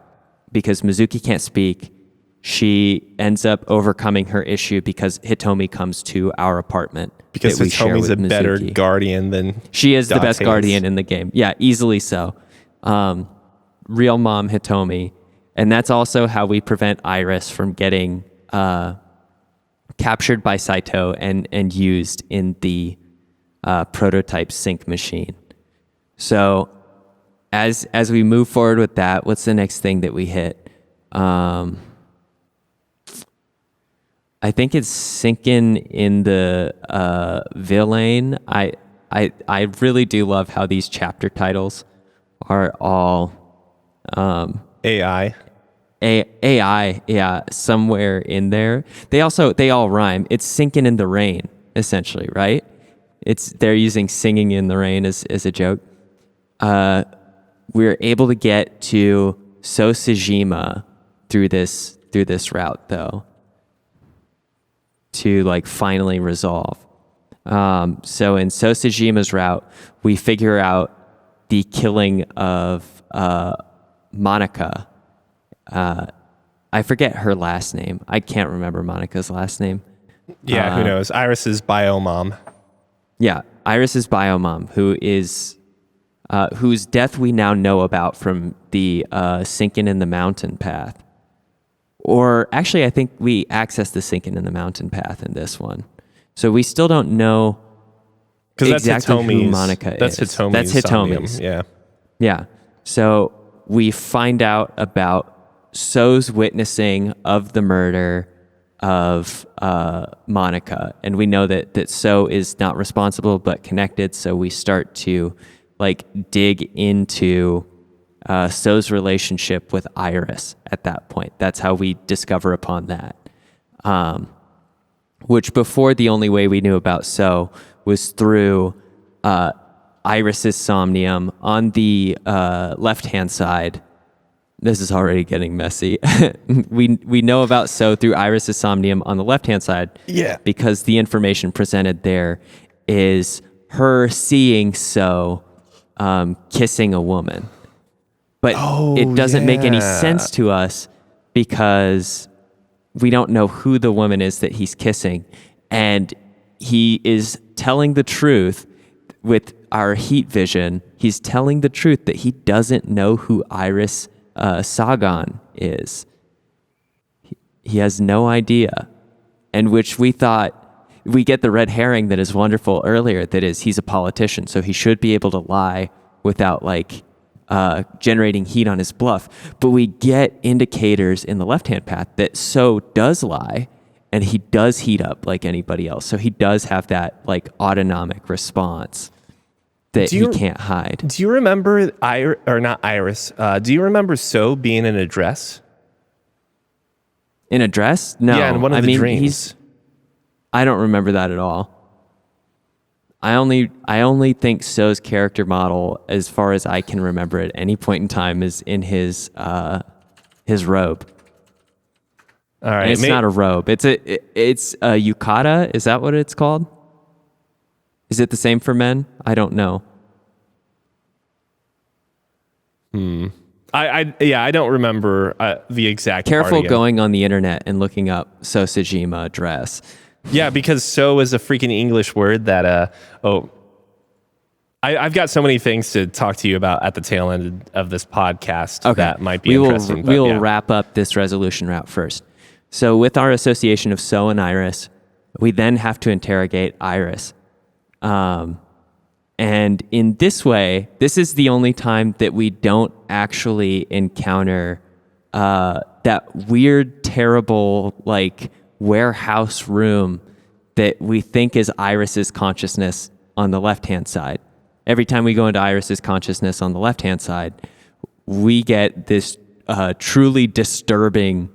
Because Mizuki can't speak, she ends up overcoming her issue because Hitomi comes to our apartment. Because Hitomi's a better guardian than she is the best Date's. guardian in the game. Yeah, easily so. Real mom Hitomi. And that's also how we prevent Iris from getting captured by Saito and used in the prototype sync machine. So as we move forward with that, what's the next thing that we hit? I think it's sinking in the villain. I really do love how these chapter titles are all AI. AI, yeah, somewhere in there. They all rhyme. It's sinking in the rain, essentially, right? They're using singing in the rain as a joke. We're able to get to Sosejima through this route though, to like finally resolve. So in Sosejima's route, we figure out the killing of Monica. I forget her last name. I can't remember Monica's last name. Yeah, who knows? Iris's bio mom. Yeah, Iris's bio mom, who is whose death we now know about from the Sinking in the Mountain path. Or actually, I think we access the Sinking in the Mountain path in this one. So we still don't know exactly who Monica is. That's Hitomi's. Hitomi's. Yeah. Yeah. So we find out about So's witnessing of the murder of Monica, and we know that So is not responsible but connected. So we start to like dig into So's relationship with Iris at that point. That's how we discover upon that. Which before, the only way we knew about So was through Iris's Somnium on the left-hand side. This is already getting messy. We know about So through Iris's Somnium on the left-hand side. Yeah. Because the information presented there is her seeing So kissing a woman. But it doesn't make any sense to us because we don't know who the woman is that he's kissing. And he is telling the truth with our heat vision. He's telling the truth that he doesn't know who Iris Sagan is. He has no idea. And which we thought, we get the red herring that is wonderful earlier, that is, he's a politician, so he should be able to lie without like generating heat on his bluff. But we get indicators in the left-hand path that So does lie, and he does heat up like anybody else. So he does have that like autonomic response that he can't hide. Do you remember not Iris? Do you remember So being in a dress? In a dress? No. Yeah, in one of the dreams. I don't remember that at all. I only think So's character model, as far as I can remember at any point in time, is in his robe. All right, and it's not a robe. It's a yukata. Is that what it's called? Is it the same for men? I don't know. I don't remember the exact. Careful going on the internet and looking up Sosejima dress. Yeah, because So is a freaking English word that I've got so many things to talk to you about at the tail end of this podcast that might be interesting. We will wrap up this resolution route first. So with our association of So and Iris, we then have to interrogate Iris. And in this way, this is the only time that we don't actually encounter that weird, terrible, like warehouse room that we think is Iris's consciousness on the left-hand side. Every time we go into Iris's consciousness on the left-hand side, we get this truly disturbing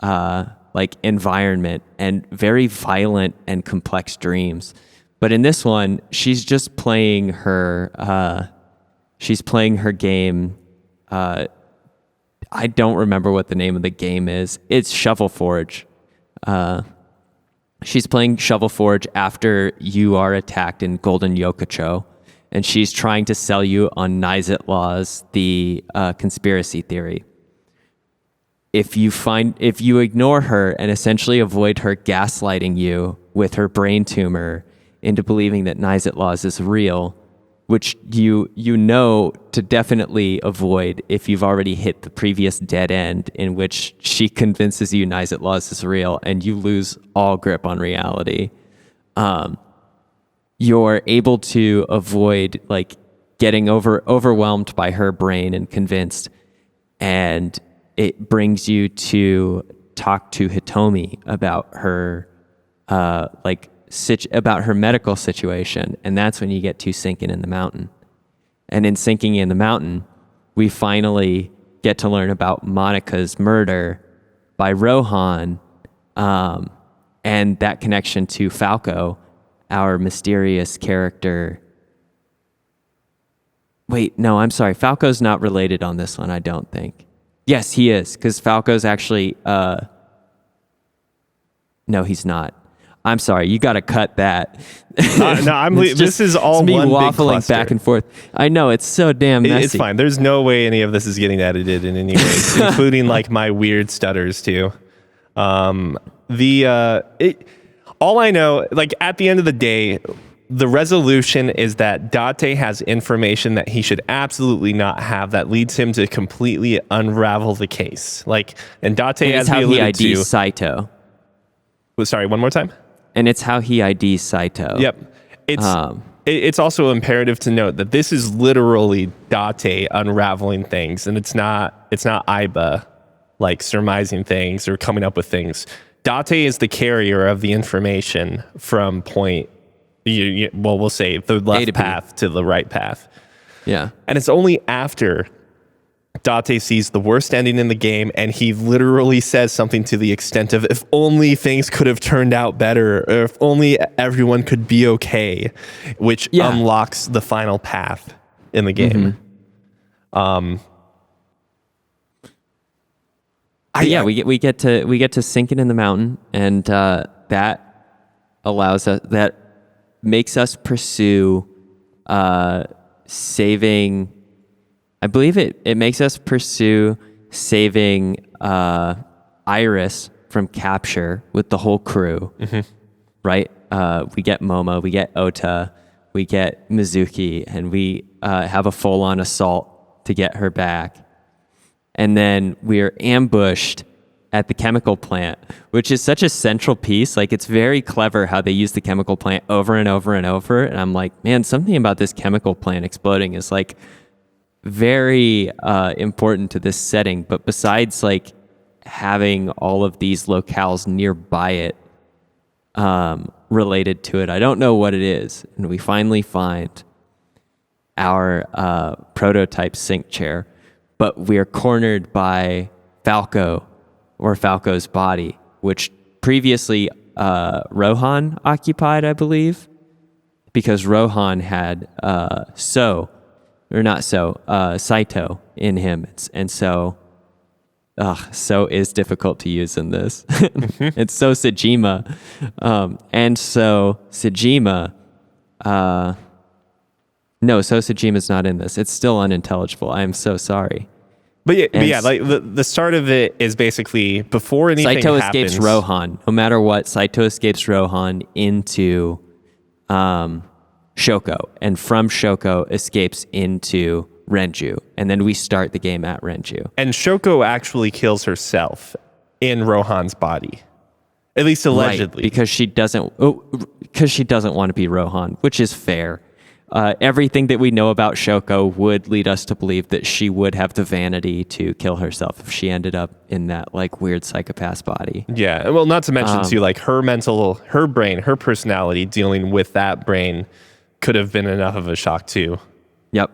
like environment and very violent and complex dreams. But in this one, she's just playing her game. I don't remember what the name of the game is. It's Shovel Forge. She's playing Shovel Forge after you are attacked in Golden Yokocho. and she's trying to sell you on Nizet laws, the conspiracy theory. If you ignore her and essentially avoid her gaslighting you with her brain tumor into believing that Nizet laws is real, which you know to definitely avoid if you've already hit the previous dead end in which she convinces you Nizet laws is real and you lose all grip on reality. You're able to avoid like getting overwhelmed by her brain and convinced, and it brings you to talk to Hitomi about her about her medical situation, and that's when you get to Sinking in the Mountain. And in Sinking in the Mountain, we finally get to learn about Monica's murder by Rohan, and that connection to Falco, our mysterious character. Wait, no, I'm sorry. Falco's not related on this one, I don't think. Yes, he is, because Falco's actually... No, he's not. I'm sorry, you got to cut that. This is all me one big waffling cluster. back and forth. I know, it's so damn messy. It's fine. There's no way any of this is getting edited in any way, including like my weird stutters too. All I know, like at the end of the day, the resolution is that Date has information that he should absolutely not have that leads him to completely unravel the case. Like, and Date, And as it's how we he alluded IDs to, Saito. sorry, one more time. And it's how he IDs Saito. Yep. It's also imperative to note that this is literally Date unraveling things, and it's not Aiba like surmising things or coming up with things. Date is the carrier of the information from point, we'll say the left path to the right path. Yeah. And it's only after Date sees the worst ending in the game, and he literally says something to the extent of, if only things could have turned out better, or if only everyone could be okay, which unlocks the final path in the game. We get to Sinking in the Mountain, and that makes us pursue saving. I believe it makes us pursue saving Iris from capture with the whole crew, right? We get Momo, we get Ota, we get Mizuki, and we have a full-on assault to get her back. And then we're ambushed at the chemical plant, which is such a central piece. Like, it's very clever how they use the chemical plant over and over and over. And I'm like, man, something about this chemical plant exploding is like very important to this setting. But besides like having all of these locales nearby it related to it, I don't know what it is. And we finally find our prototype sync chair, but we're cornered by Falco, or Falco's body, which previously Rohan occupied, I believe, because Rohan had Saito in him. And so is difficult to use in this. It's so Sejima. And so Sejima, Sejima's not in this. It's still unintelligible. I am so sorry. But like the start of it is basically before anything Saito happens. escapes Rohan. No matter what, Saito escapes Rohan into Shoko, and from Shoko escapes into Renju, and then we start the game at Renju. And Shoko actually kills herself in Rohan's body, at least allegedly, right, because she doesn't want to be Rohan, which is fair. Everything that we know about Shoko would lead us to believe that she would have the vanity to kill herself if she ended up in that like weird psychopath's body. Yeah, well, not to mention too, like her brain, her personality dealing with that brain could have been enough of a shock too. Yep.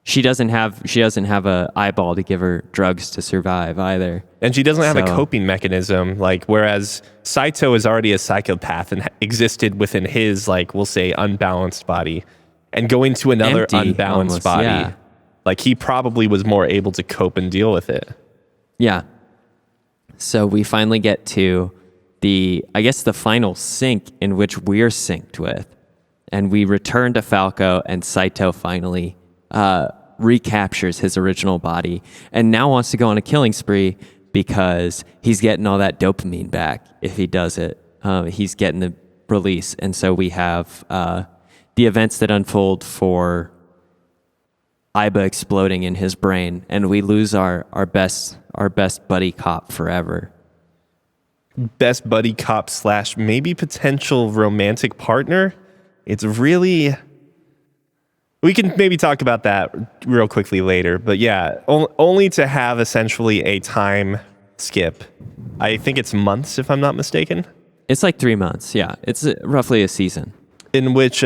She doesn't have a eyeball to give her drugs to survive either. And she doesn't have a coping mechanism, like whereas Saito is already a psychopath and existed within his, like, we'll say, unbalanced body. And going to another Empty, unbalanced almost, body, yeah. like he probably was more able to cope and deal with it. Yeah. So we finally get to the final sync in which we're synced with. and we return to Falco, and Saito finally recaptures his original body and now wants to go on a killing spree because he's getting all that dopamine back if he does it. He's getting the release. And so we have the events that unfold for Iba exploding in his brain, and we lose our best buddy cop forever. Best buddy cop / maybe potential romantic partner. It's really... We can maybe talk about that real quickly later. But yeah, only to have essentially a time skip. I think it's months, if I'm not mistaken. It's like 3 months, yeah. It's roughly a season. In which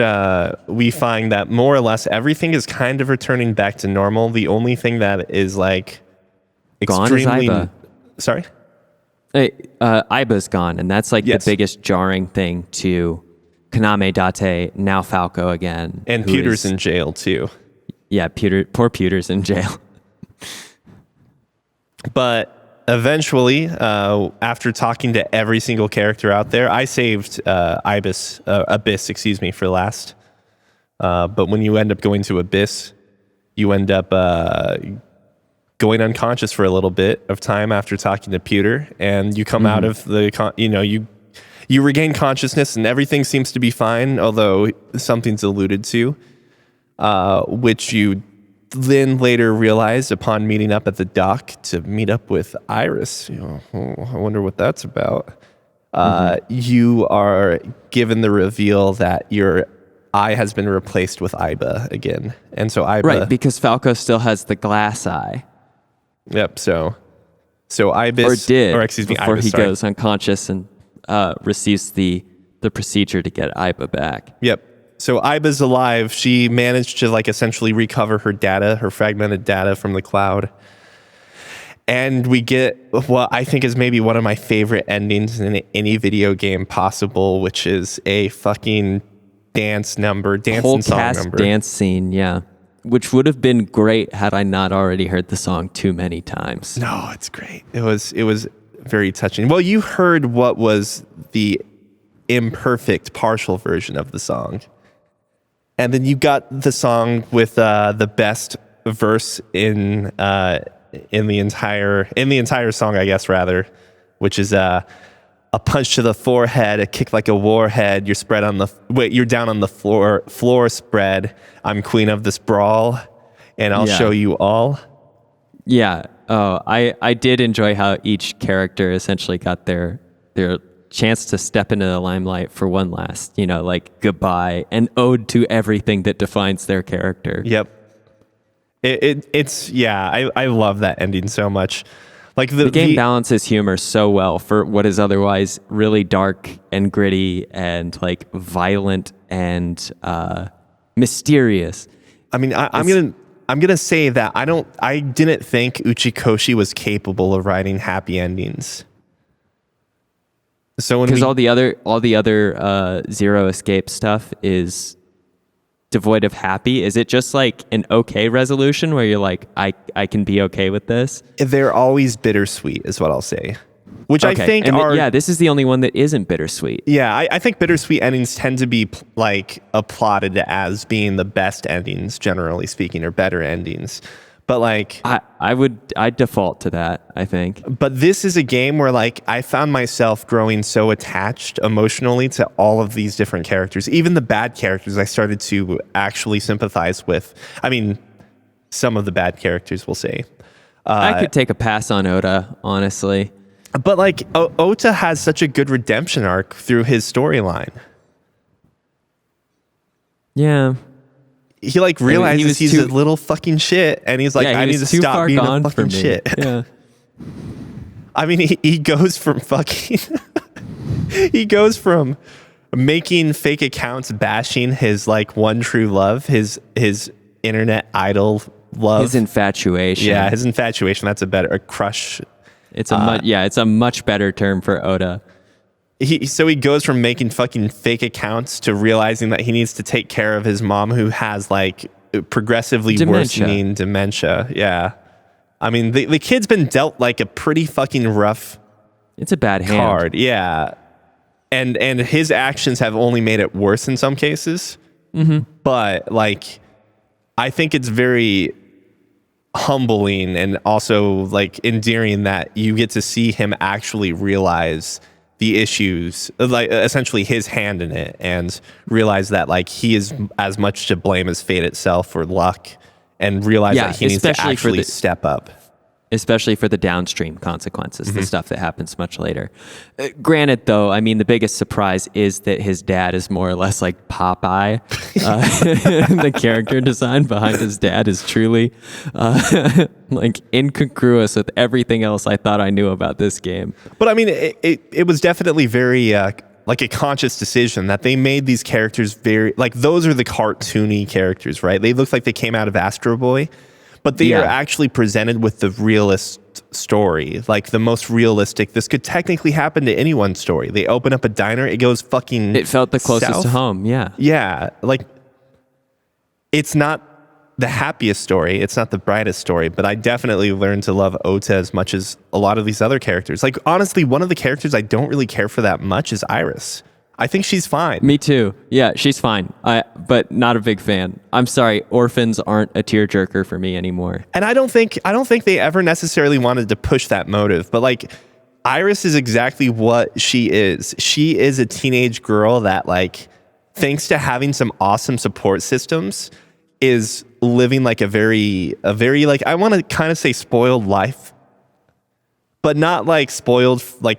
we find that more or less everything is kind of returning back to normal. The only thing that is like extremely... Gone is Iba. Sorry? Iba's gone, and that's like Yes. the biggest jarring thing to Kaname Date, now Falco again. And Pewter's in jail too. Yeah, poor Pewter's in jail. But eventually, after talking to every single character out there, I saved Abyss, for last. But when you end up going to Abyss, you end up going unconscious for a little bit of time after talking to Pewter, and you come out of the, you regain consciousness, and everything seems to be fine, although something's alluded to, which you then later realize upon meeting up at the dock to meet up with Iris. I wonder what that's about. You are given the reveal that your eye has been replaced with Iba again. And so Iba... Right, because Falco still has the glass eye. Yep, so Ibis... before Ibis, he sorry. goes unconscious and receives the procedure to get Iba back. Yep. So Iba's alive. She managed to essentially recover her data, her fragmented data from the cloud. And we get what I think is maybe one of my favorite endings in any video game possible, which is a fucking dance and Whole song cast number. dance scene, yeah. Which would have been great had I not already heard the song too many times. No, it's great. It was very touching. Well, you heard what was the imperfect partial version of the song. And then you got the song with the best verse in the entire song, I guess, rather, which is a punch to the forehead, a kick like a warhead. You're down on the floor spread. I'm queen of this brawl, and I'll show you all. Yeah. Oh, I did enjoy how each character essentially got their chance to step into the limelight for one last, goodbye, and ode to everything that defines their character. Yep. I love that ending so much. The game balances humor so well for what is otherwise really dark and gritty and violent and mysterious. I mean, I'm gonna say that I didn't think Uchikoshi was capable of writing happy endings. So because all the other Zero Escape stuff is devoid of happy. Is it just an okay resolution where you're like, I can be okay with this? They're always bittersweet, is what I'll say. Which okay. I think this is the only one that isn't bittersweet. Yeah, I think bittersweet endings tend to be applauded as being the best endings, generally speaking, or better endings. But I'd default to that, I think. But this is a game where I found myself growing so attached emotionally to all of these different characters. Even the bad characters I started to actually sympathize with. I mean, some of the bad characters, we'll say. I could take a pass on Oda, honestly. But Ota has such a good redemption arc through his storyline. Yeah. He realizes he's a little fucking shit, and he's I need to stop being a fucking shit. Yeah. I mean, he goes from making fake accounts, bashing his one true love, his internet idol love, his infatuation. Yeah, his infatuation. That's a crush. It's a much better term for Oda. So he goes from making fucking fake accounts to realizing that he needs to take care of his mom, who has progressively worsening dementia. Yeah. I mean, the kid's been dealt a pretty fucking rough It's a bad card. hand. Yeah. And his actions have only made it worse in some cases. But like, I think it's very humbling and also like endearing that you get to see him actually realize the issues, like essentially his hand in it, and realize that like he is as much to blame as fate itself or luck, and realize that he needs to actually step up. Especially for the downstream consequences, the stuff that happens much later. Granted, though, I mean, the biggest surprise is that his dad is more or less like Popeye. The character design behind his dad is truly like incongruous with everything else I thought I knew about this game. But I mean, it was definitely very like a conscious decision that they made these characters very, like those are the cartoony characters, right? They look like they came out of Astro Boy. But they are actually presented with the realist story, like the most realistic. This could technically happen to anyone's story. They open up a diner, it goes fucking It felt the closest south. to home, yeah. Yeah, like it's not the happiest story. It's not the brightest story, but I definitely learned to love Ota as much as a lot of these other characters. Like honestly, one of the characters I don't really care for that much is Iris. I think she's fine. Me too. Yeah, she's fine. But not a big fan. I'm sorry, orphans aren't a tearjerker for me anymore. And I don't think they ever necessarily wanted to push that motive, but like Iris is exactly what she is. She is a teenage girl that like, thanks to having some awesome support systems, is living like a very like, I want to kind of say spoiled life, but not like spoiled, like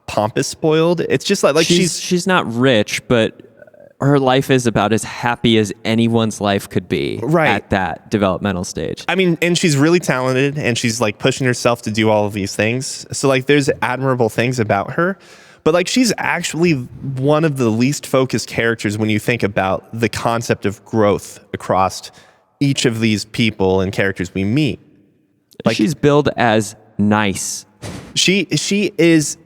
pompous spoiled. It's just like she's not rich, but her life is about as happy as anyone's life could be at that developmental stage. I mean, and she's really talented and she's like pushing herself to do all of these things. So like there's admirable things about her, but like she's actually one of the least focused characters when you think about the concept of growth across each of these people and characters we meet. Like she's billed as nice. She is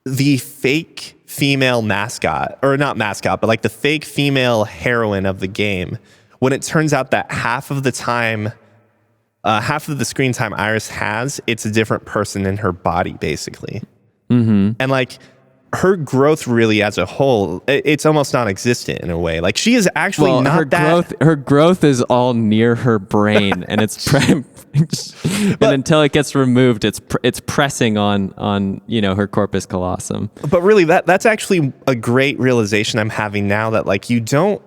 the fake female mascot, or not mascot, but like the fake female heroine of the game, when it turns out that half of the screen time Iris has, it's a different person in her body, basically. And like her growth really as a whole, it's almost non-existent in a way. Like she is actually her growth is all near her brain, and it's but until it gets removed, it's pressing on her corpus callosum. But really, that's actually a great realization I'm having now, that like you don't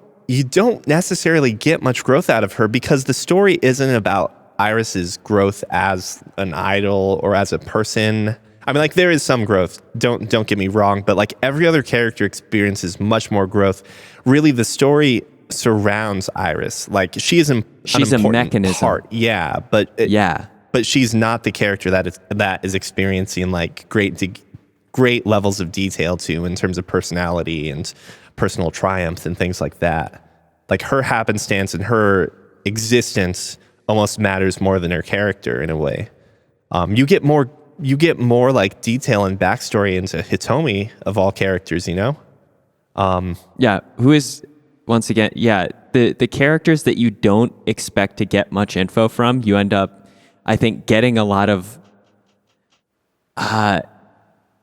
necessarily get much growth out of her, because the story isn't about Iris's growth as an idol or as a person. I mean, like there is some growth. Don't get me wrong, but like every other character experiences much more growth. Really, the story surrounds Iris. Like she's a mechanism part. Yeah, but she's not the character that is experiencing like great levels of detail too, in terms of personality and personal triumph and things like that. Like her happenstance and her existence almost matters more than her character in a way. You get more like detail and backstory into Hitomi of all characters, who is, once again, the characters that you don't expect to get much info from, you end up, I think, getting a lot of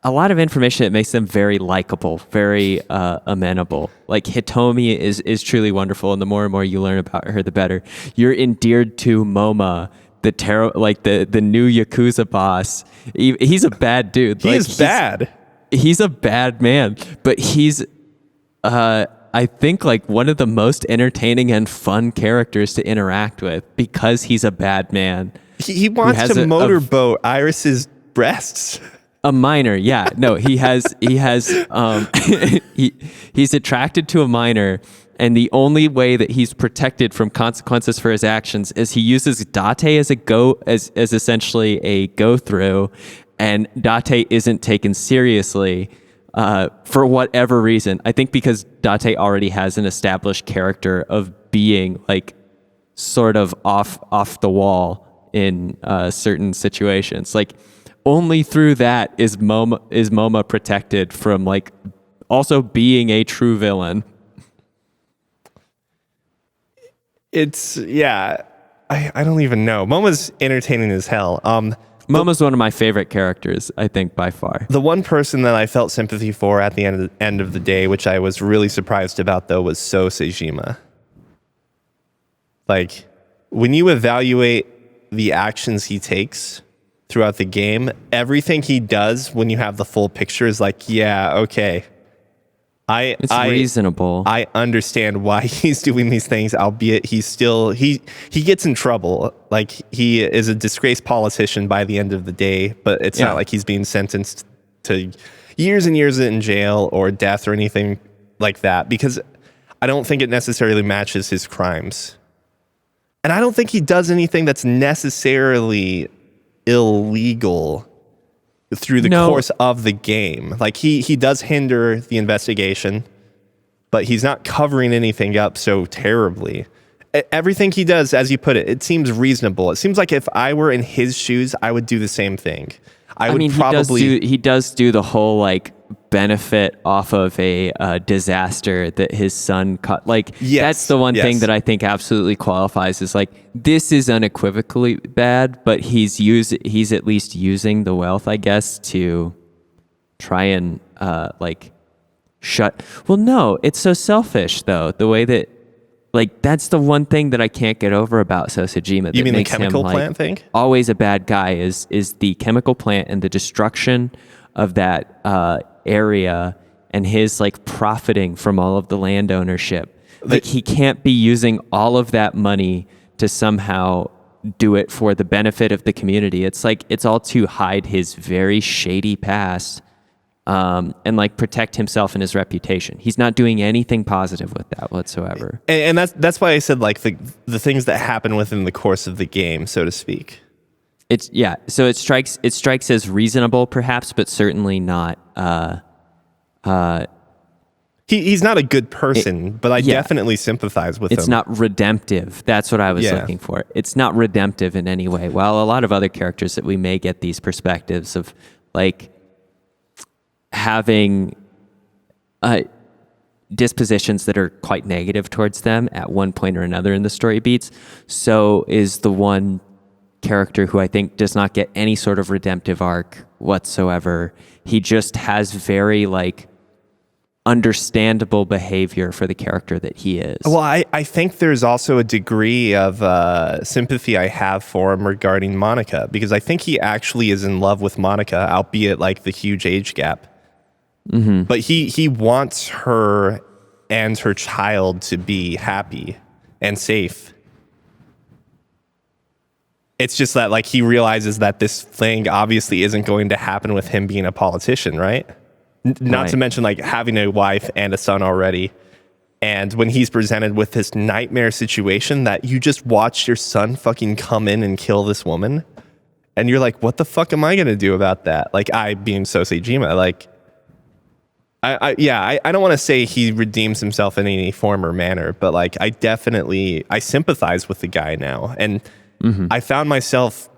information that makes them very likable, very amenable. Like Hitomi is truly wonderful, and the more and more you learn about her, the better. You're endeared to Moma, the new Yakuza boss. He's a bad dude. He's bad. He's a bad man, but he's I think like one of the most entertaining and fun characters to interact with, because he's a bad man. He wants to motorboat Iris's breasts. A minor, yeah. No, he has he's attracted to a minor, and the only way that he's protected from consequences for his actions is he uses Date as essentially a go through, and Date isn't taken seriously for whatever reason. I think because Date already has an established character of being like sort of off the wall in certain situations. Like only through that is Moma protected from like also being a true villain. It's I don't even know. Moma's entertaining as hell. Momo's one of my favorite characters, I think, by far. The one person that I felt sympathy for at the end of the day, which I was really surprised about, though, was So Seijima. Like, when you evaluate the actions he takes throughout the game, everything he does when you have the full picture is like, yeah, okay. It's reasonable. I understand why he's doing these things, albeit he gets in trouble. Like, he is a disgraced politician by the end of the day, but it's not like he's being sentenced to years and years in jail or death or anything like that, because I don't think it necessarily matches his crimes. And I don't think he does anything that's necessarily illegal through the course of the game. Like, he does hinder the investigation, but he's not covering anything up so terribly. Everything he does, as you put it, it seems reasonable. It seems like if I were in his shoes, I would do the same thing. He does do the whole like benefit off of a disaster that his son caught. Like, that's the one thing that I think absolutely qualifies is like, this is unequivocally bad, but he's at least using the wealth, I guess, to try and well, no, it's so selfish though. The way that, like, that's the one thing that I can't get over about Sosajima. You mean the chemical plant thing? Always a bad guy is the chemical plant and the destruction of that area and his like profiting from all of the land ownership. Like, he can't be using all of that money to somehow do it for the benefit of the community. It's like, it's all to hide his very shady past and like protect himself and his reputation. He's not doing anything positive with that whatsoever. And that's why I said like the things that happen within the course of the game, so to speak. So it strikes as reasonable perhaps, but certainly not he's not a good person, but I definitely sympathize with him. It's not redemptive. That's what I was looking for. It's not redemptive in any way. While a lot of other characters that we may get these perspectives of like having dispositions that are quite negative towards them at one point or another in the story beats, so is the one character who I think does not get any sort of redemptive arc whatsoever. He just has very like understandable behavior for the character that he is. Well, I think there's also a degree of sympathy I have for him regarding Monica, because I think he actually is in love with Monica, albeit like the huge age gap. Mm-hmm. But he wants her and her child to be happy and safe. It's just that like he realizes that this thing obviously isn't going to happen with him being a politician, right? Not to mention like having a wife and a son already. And when he's presented with this nightmare situation that you just watched your son fucking come in and kill this woman, and you're like, what the fuck am I going to do about that? Like, I being Sosejima, like, I don't want to say he redeems himself in any form or manner, but like I sympathize with the guy now. And I found myself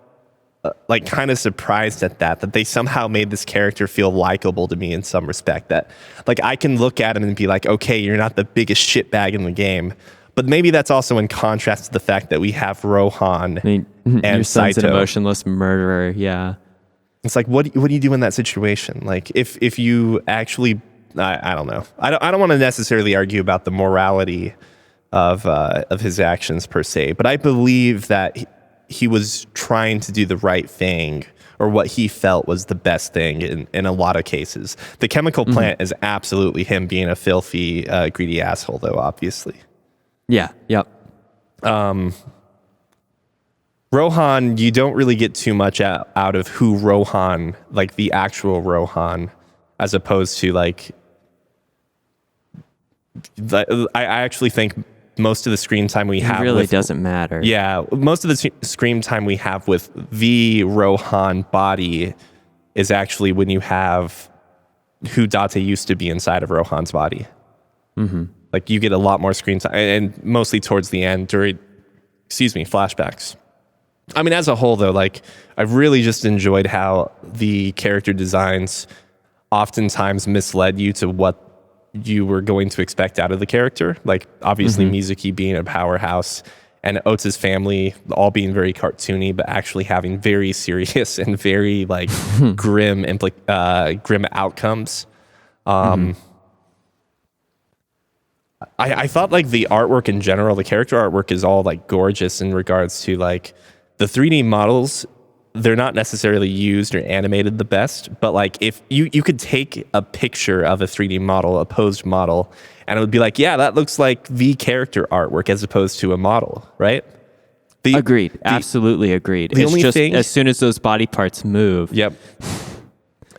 like kind of surprised at that they somehow made this character feel likable to me in some respect, that like I can look at him and be like, okay, you're not the biggest shitbag in the game. But maybe that's also in contrast to the fact that we have Rohan and your son's Saito. An emotionless murderer. Yeah. It's like, what do you do in that situation? Like if you actually, I don't know. I don't want to necessarily argue about the morality of his actions per se, but I believe that he was trying to do the right thing, or what he felt was the best thing in a lot of cases. The chemical plant is absolutely him being a filthy, greedy asshole, though, obviously. Yeah, yep. Rohan, you don't really get too much out of who Rohan, like the actual Rohan, as opposed to like, I actually think most of the screen time we have really doesn't matter. Yeah, most of the screen time we have with the Rohan body is actually when you have who Date used to be inside of Rohan's body. Mm-hmm. Like you get a lot more screen time, and mostly towards the end during, flashbacks. I mean, as a whole though, like I've really just enjoyed how the character designs oftentimes misled you to what you were going to expect out of the character. Like obviously Mizuki being a powerhouse and Oates' family all being very cartoony, but actually having very serious and very like grim outcomes. I thought like the artwork in general, the character artwork is all like gorgeous in regards to like the 3D models. They're not necessarily used or animated the best, but like if you could take a picture of a 3D model, a posed model, and it would be like, yeah, that looks like the character artwork as opposed to a model, right? Agreed. Absolutely agreed. The It's only just thing, as soon as those body parts move. yep,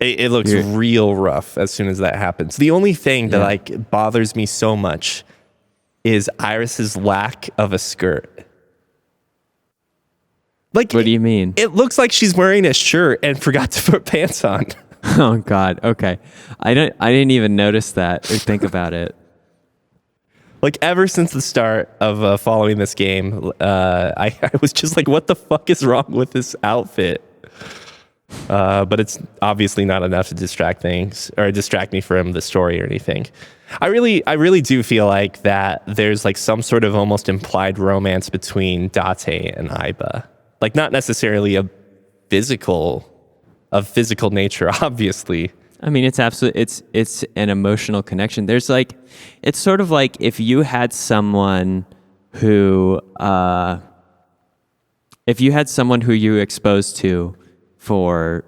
it looks real rough as soon as that happens. The only thing that like bothers me so much is Iris's lack of a skirt. Like, What do you mean? It looks like she's wearing a shirt and forgot to put pants on. Oh God. Okay. I didn't even notice that or think about it. Like ever since the start of following this game, I was just like, what the fuck is wrong with this outfit? But it's obviously not enough to distract me from the story or anything. I really do feel like that there's like some sort of almost implied romance between Date and Aiba. Like not necessarily of physical nature, obviously. I mean, it's an emotional connection. There's like, it's sort of like if you had someone who you exposed to for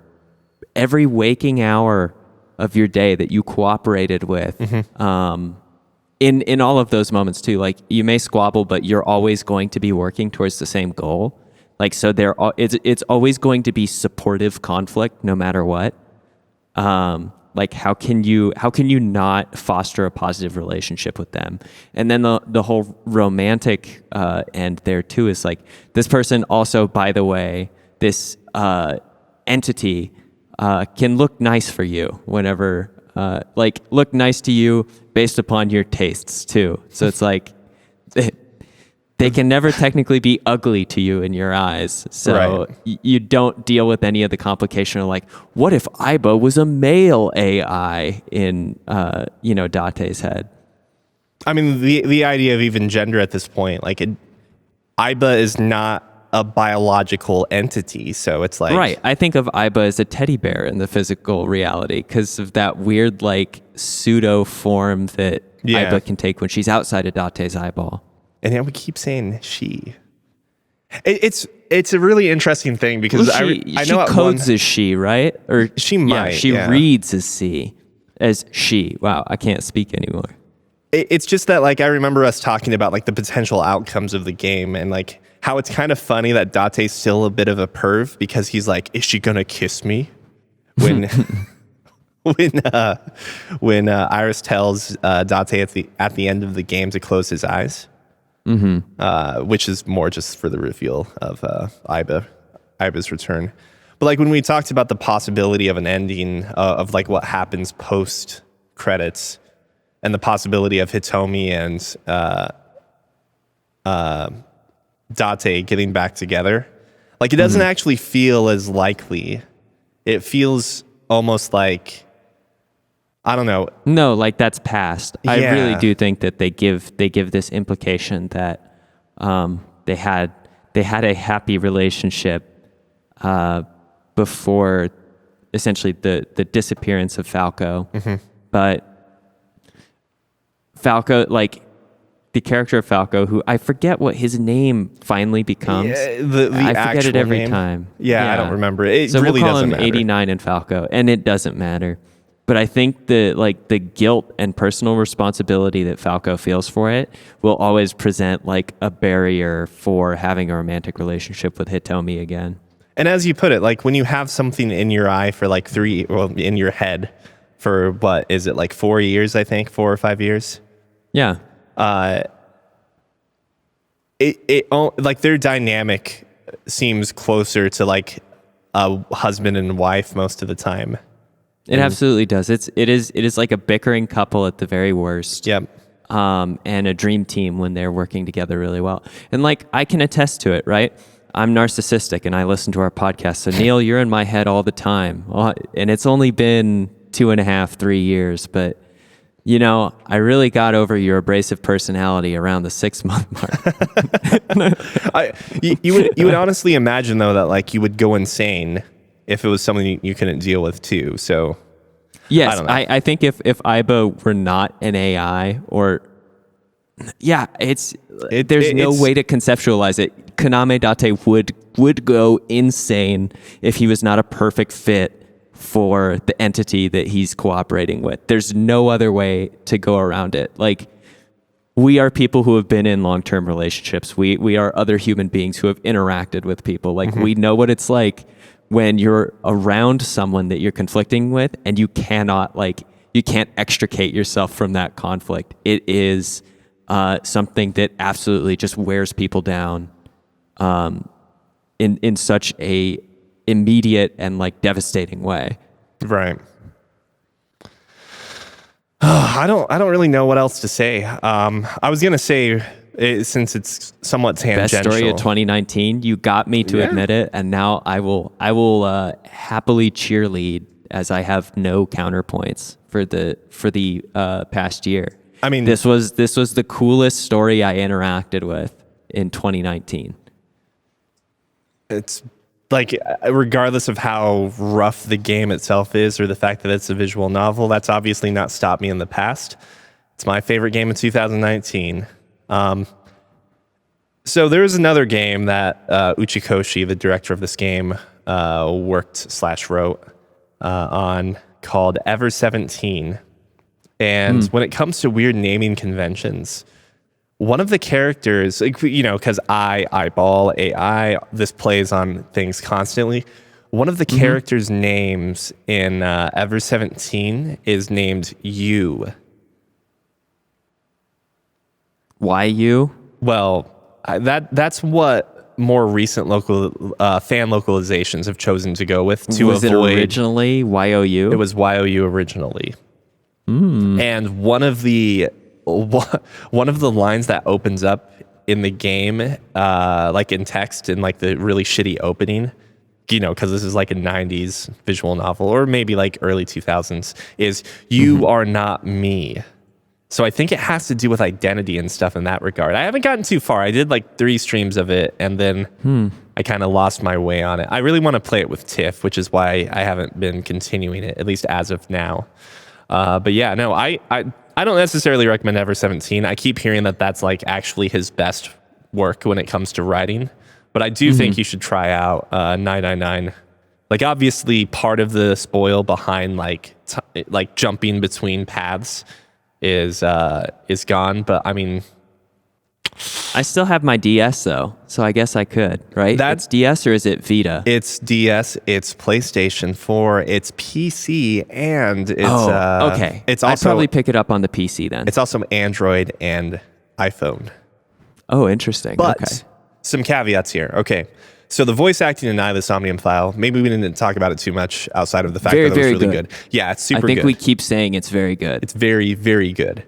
every waking hour of your day that you cooperated with, in all of those moments too. Like you may squabble, but you're always going to be working towards the same goal. Like so, it's always going to be supportive conflict, no matter what. Like how can you not foster a positive relationship with them? And then the whole romantic end there too is like this person also, by the way, this entity can look nice for you whenever like look nice to you based upon your tastes too. So it's like they can never technically be ugly to you in your eyes. So you don't deal with any of the complication of like, what if Aiba was a male AI in, Date's head? I mean, the idea of even gender at this point, like Aiba is not a biological entity. So it's like... Right. I think of Aiba as a teddy bear in the physical reality because of that weird like pseudo form that Aiba can take when she's outside of Date's eyeball. And then we keep saying she. It's a really interesting thing because I know she codes as she, right? Or she might. She reads as she. Wow, I can't speak anymore. It's just that like I remember us talking about like the potential outcomes of the game and like how it's kind of funny that Date's still a bit of a perv because he's like, is she gonna kiss me? When when Iris tells Date at the end of the game to close his eyes. Which is more just for the reveal of Aiba's return. But like when we talked about the possibility of an ending of like what happens post credits and the possibility of Hitomi and Date getting back together, like it doesn't actually feel as likely. It feels almost like, I don't know. No, like that's past. Yeah. I really do think that they give this implication that they had a happy relationship before essentially the disappearance of Falco. But Falco, like the character of Falco, who I forget what his name finally becomes. The I forget it every name. time. Yeah, I don't remember it. So really we'll call doesn't him matter. 89 in Falco, and it doesn't matter. But I think the guilt and personal responsibility that Falco feels for it will always present like a barrier for having a romantic relationship with Hitomi again. And as you put it, like when you have something in your eye for like in your head for what is it, like 4 years, I think, 4 or 5 years? Yeah. It like their dynamic seems closer to like a husband and wife most of the time. It absolutely does. It is like a bickering couple at the very worst. Yep. And a dream team when they're working together really well. And like I can attest to it, right? I'm narcissistic and I listen to our podcast. So Neil, you're in my head all the time. And it's only been 2.5, 3 years, but I really got over your abrasive personality around the 6-month mark. You would honestly imagine though that like you would go insane if it was something you couldn't deal with too. So Yes, I don't know. I think if Aiba were not an AI there's no way to conceptualize it. Kaname Date would go insane if he was not a perfect fit for the entity that he's cooperating with. There's no other way to go around it. Like, we are people who have been in long-term relationships. We are other human beings who have interacted with people. Like, we know what it's like when you're around someone that you're conflicting with and you can't extricate yourself from that conflict. It is something that absolutely just wears people down in such a immediate and like devastating way. Right. I don't really know what else to say. I was gonna say since it's somewhat tangential. Best story of 2019. You got me to admit it, and now I will happily cheerlead as I have no counterpoints for the past year. I mean, this was the coolest story I interacted with in 2019. It's like, regardless of how rough the game itself is or the fact that it's a visual novel, that's obviously not stopped me in the past. It's my favorite game of 2019. So there was another game that Uchikoshi, the director of this game, worked/wrote on called Ever 17. And when it comes to weird naming conventions, one of the characters, because I eyeball AI, this plays on things constantly. One of the characters' names in Ever 17 is named You. Why you? Well, that's what more recent local fan localizations have chosen to go with to Was avoid. it originally YOU? It was YOU originally. And one of the lines that opens up in the game, like in text in like the really shitty opening, because this is like a 90s visual novel or maybe like early 2000s, is "You are not me." So I think it has to do with identity and stuff in that regard. I haven't gotten too far. I did like 3 streams of it, and then I kind of lost my way on it. I really want to play it with Tiff, which is why I haven't been continuing it, at least as of now. But yeah, no, I don't necessarily recommend Ever 17. I keep hearing that that's like actually his best work when it comes to writing. But I do think you should try out 999. Like, obviously, part of the spoil behind like jumping between paths is gone. But I mean, I still have my DS though, so I guess I could, right? That's DS, or is it Vita? It's DS, it's PlayStation 4, it's PC, and it's okay. It's also, I'd probably pick it up on the PC then. It's also Android and iPhone. Oh, interesting. But okay. Some caveats here. Okay. So the voice acting in the Somnium file, maybe we didn't talk about it too much outside of the fact that it was really good. Yeah, it's super good. I think we keep saying it's very good. It's very, very good.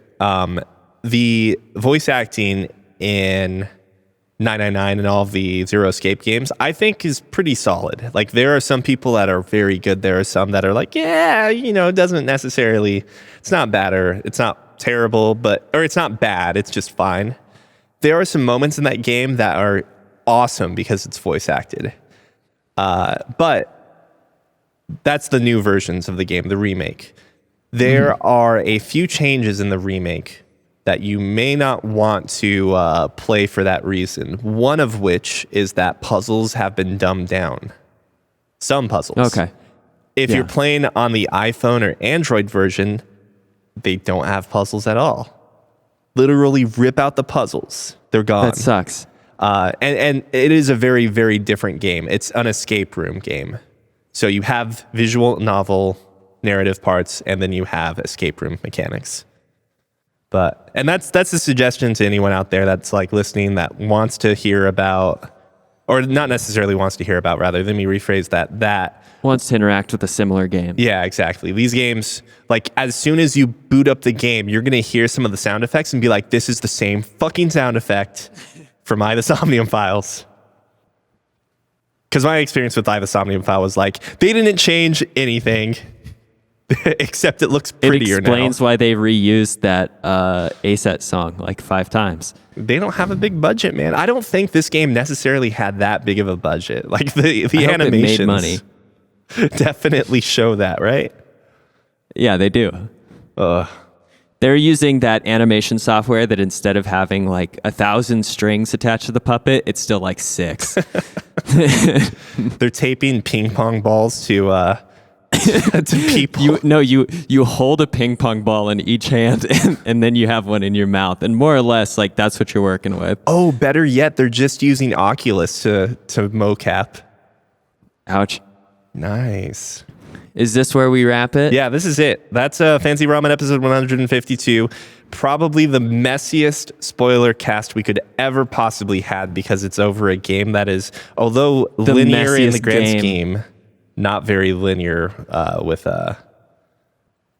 The voice acting in 999 and all of the Zero Escape games, I think is pretty solid. Like, there are some people that are very good. There are some that are like, it doesn't necessarily, it's not bad or it's not terrible, or it's not bad. It's just fine. There are some moments in that game that are awesome because it's voice acted. But that's the new versions of the game, the remake. There are a few changes in the remake that you may not want to play for that reason. One of which is that puzzles have been dumbed down. Some puzzles. Okay. If you're playing on the iPhone or Android version, they don't have puzzles at all. Literally rip out the puzzles. They're gone. That sucks. And it is a very, very different game. It's an escape room game. So you have visual novel narrative parts, and then you have escape room mechanics. And that's a suggestion to anyone out there that's like listening that wants to hear about, or not necessarily wants to hear about, rather, let me rephrase that wants to interact with a similar game. Yeah, exactly. These games, like, as soon as you boot up the game, you're going to hear some of the sound effects and be like, this is the same fucking sound effect from the Somnium files. Because my experience with the Somnium file was like, they didn't change anything. Except it looks It prettier explains now. why they reused that ASET song like 5 times. They don't have a big budget, man. I don't think this game necessarily had that big of a budget. Like the I hope it made animations money. definitely show that, right? Yeah, they do. They're using that animation software that instead of having like 1,000 strings attached to the puppet, it's still like 6. They're taping ping pong balls to people. You hold a ping pong ball in each hand and then you have one in your mouth. And more or less, like that's what you're working with. Oh, better yet, they're just using Oculus to mocap. Ouch. Nice. Is this where we wrap it? Yeah, this is it. That's Fancy Ramen episode 152. Probably the messiest spoiler cast we could ever possibly had because it's over a game that is, although The linear in the messiest grand game. scheme, not very linear with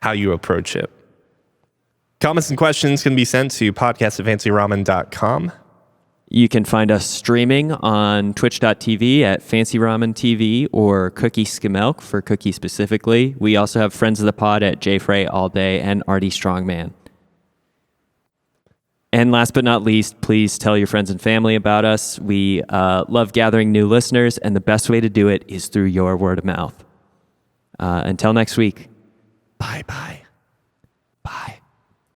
how you approach it. Comments and questions can be sent to podcast@fancyramen.com. You can find us streaming on twitch.tv at Fancy Ramen TV or Cookie Skimelk for Cookie specifically. We also have friends of the pod at JFrey All Day and Artie Strongman. And last but not least, please tell your friends and family about us. We love gathering new listeners, and the best way to do it is through your word of mouth. Until next week. Bye-bye. Bye.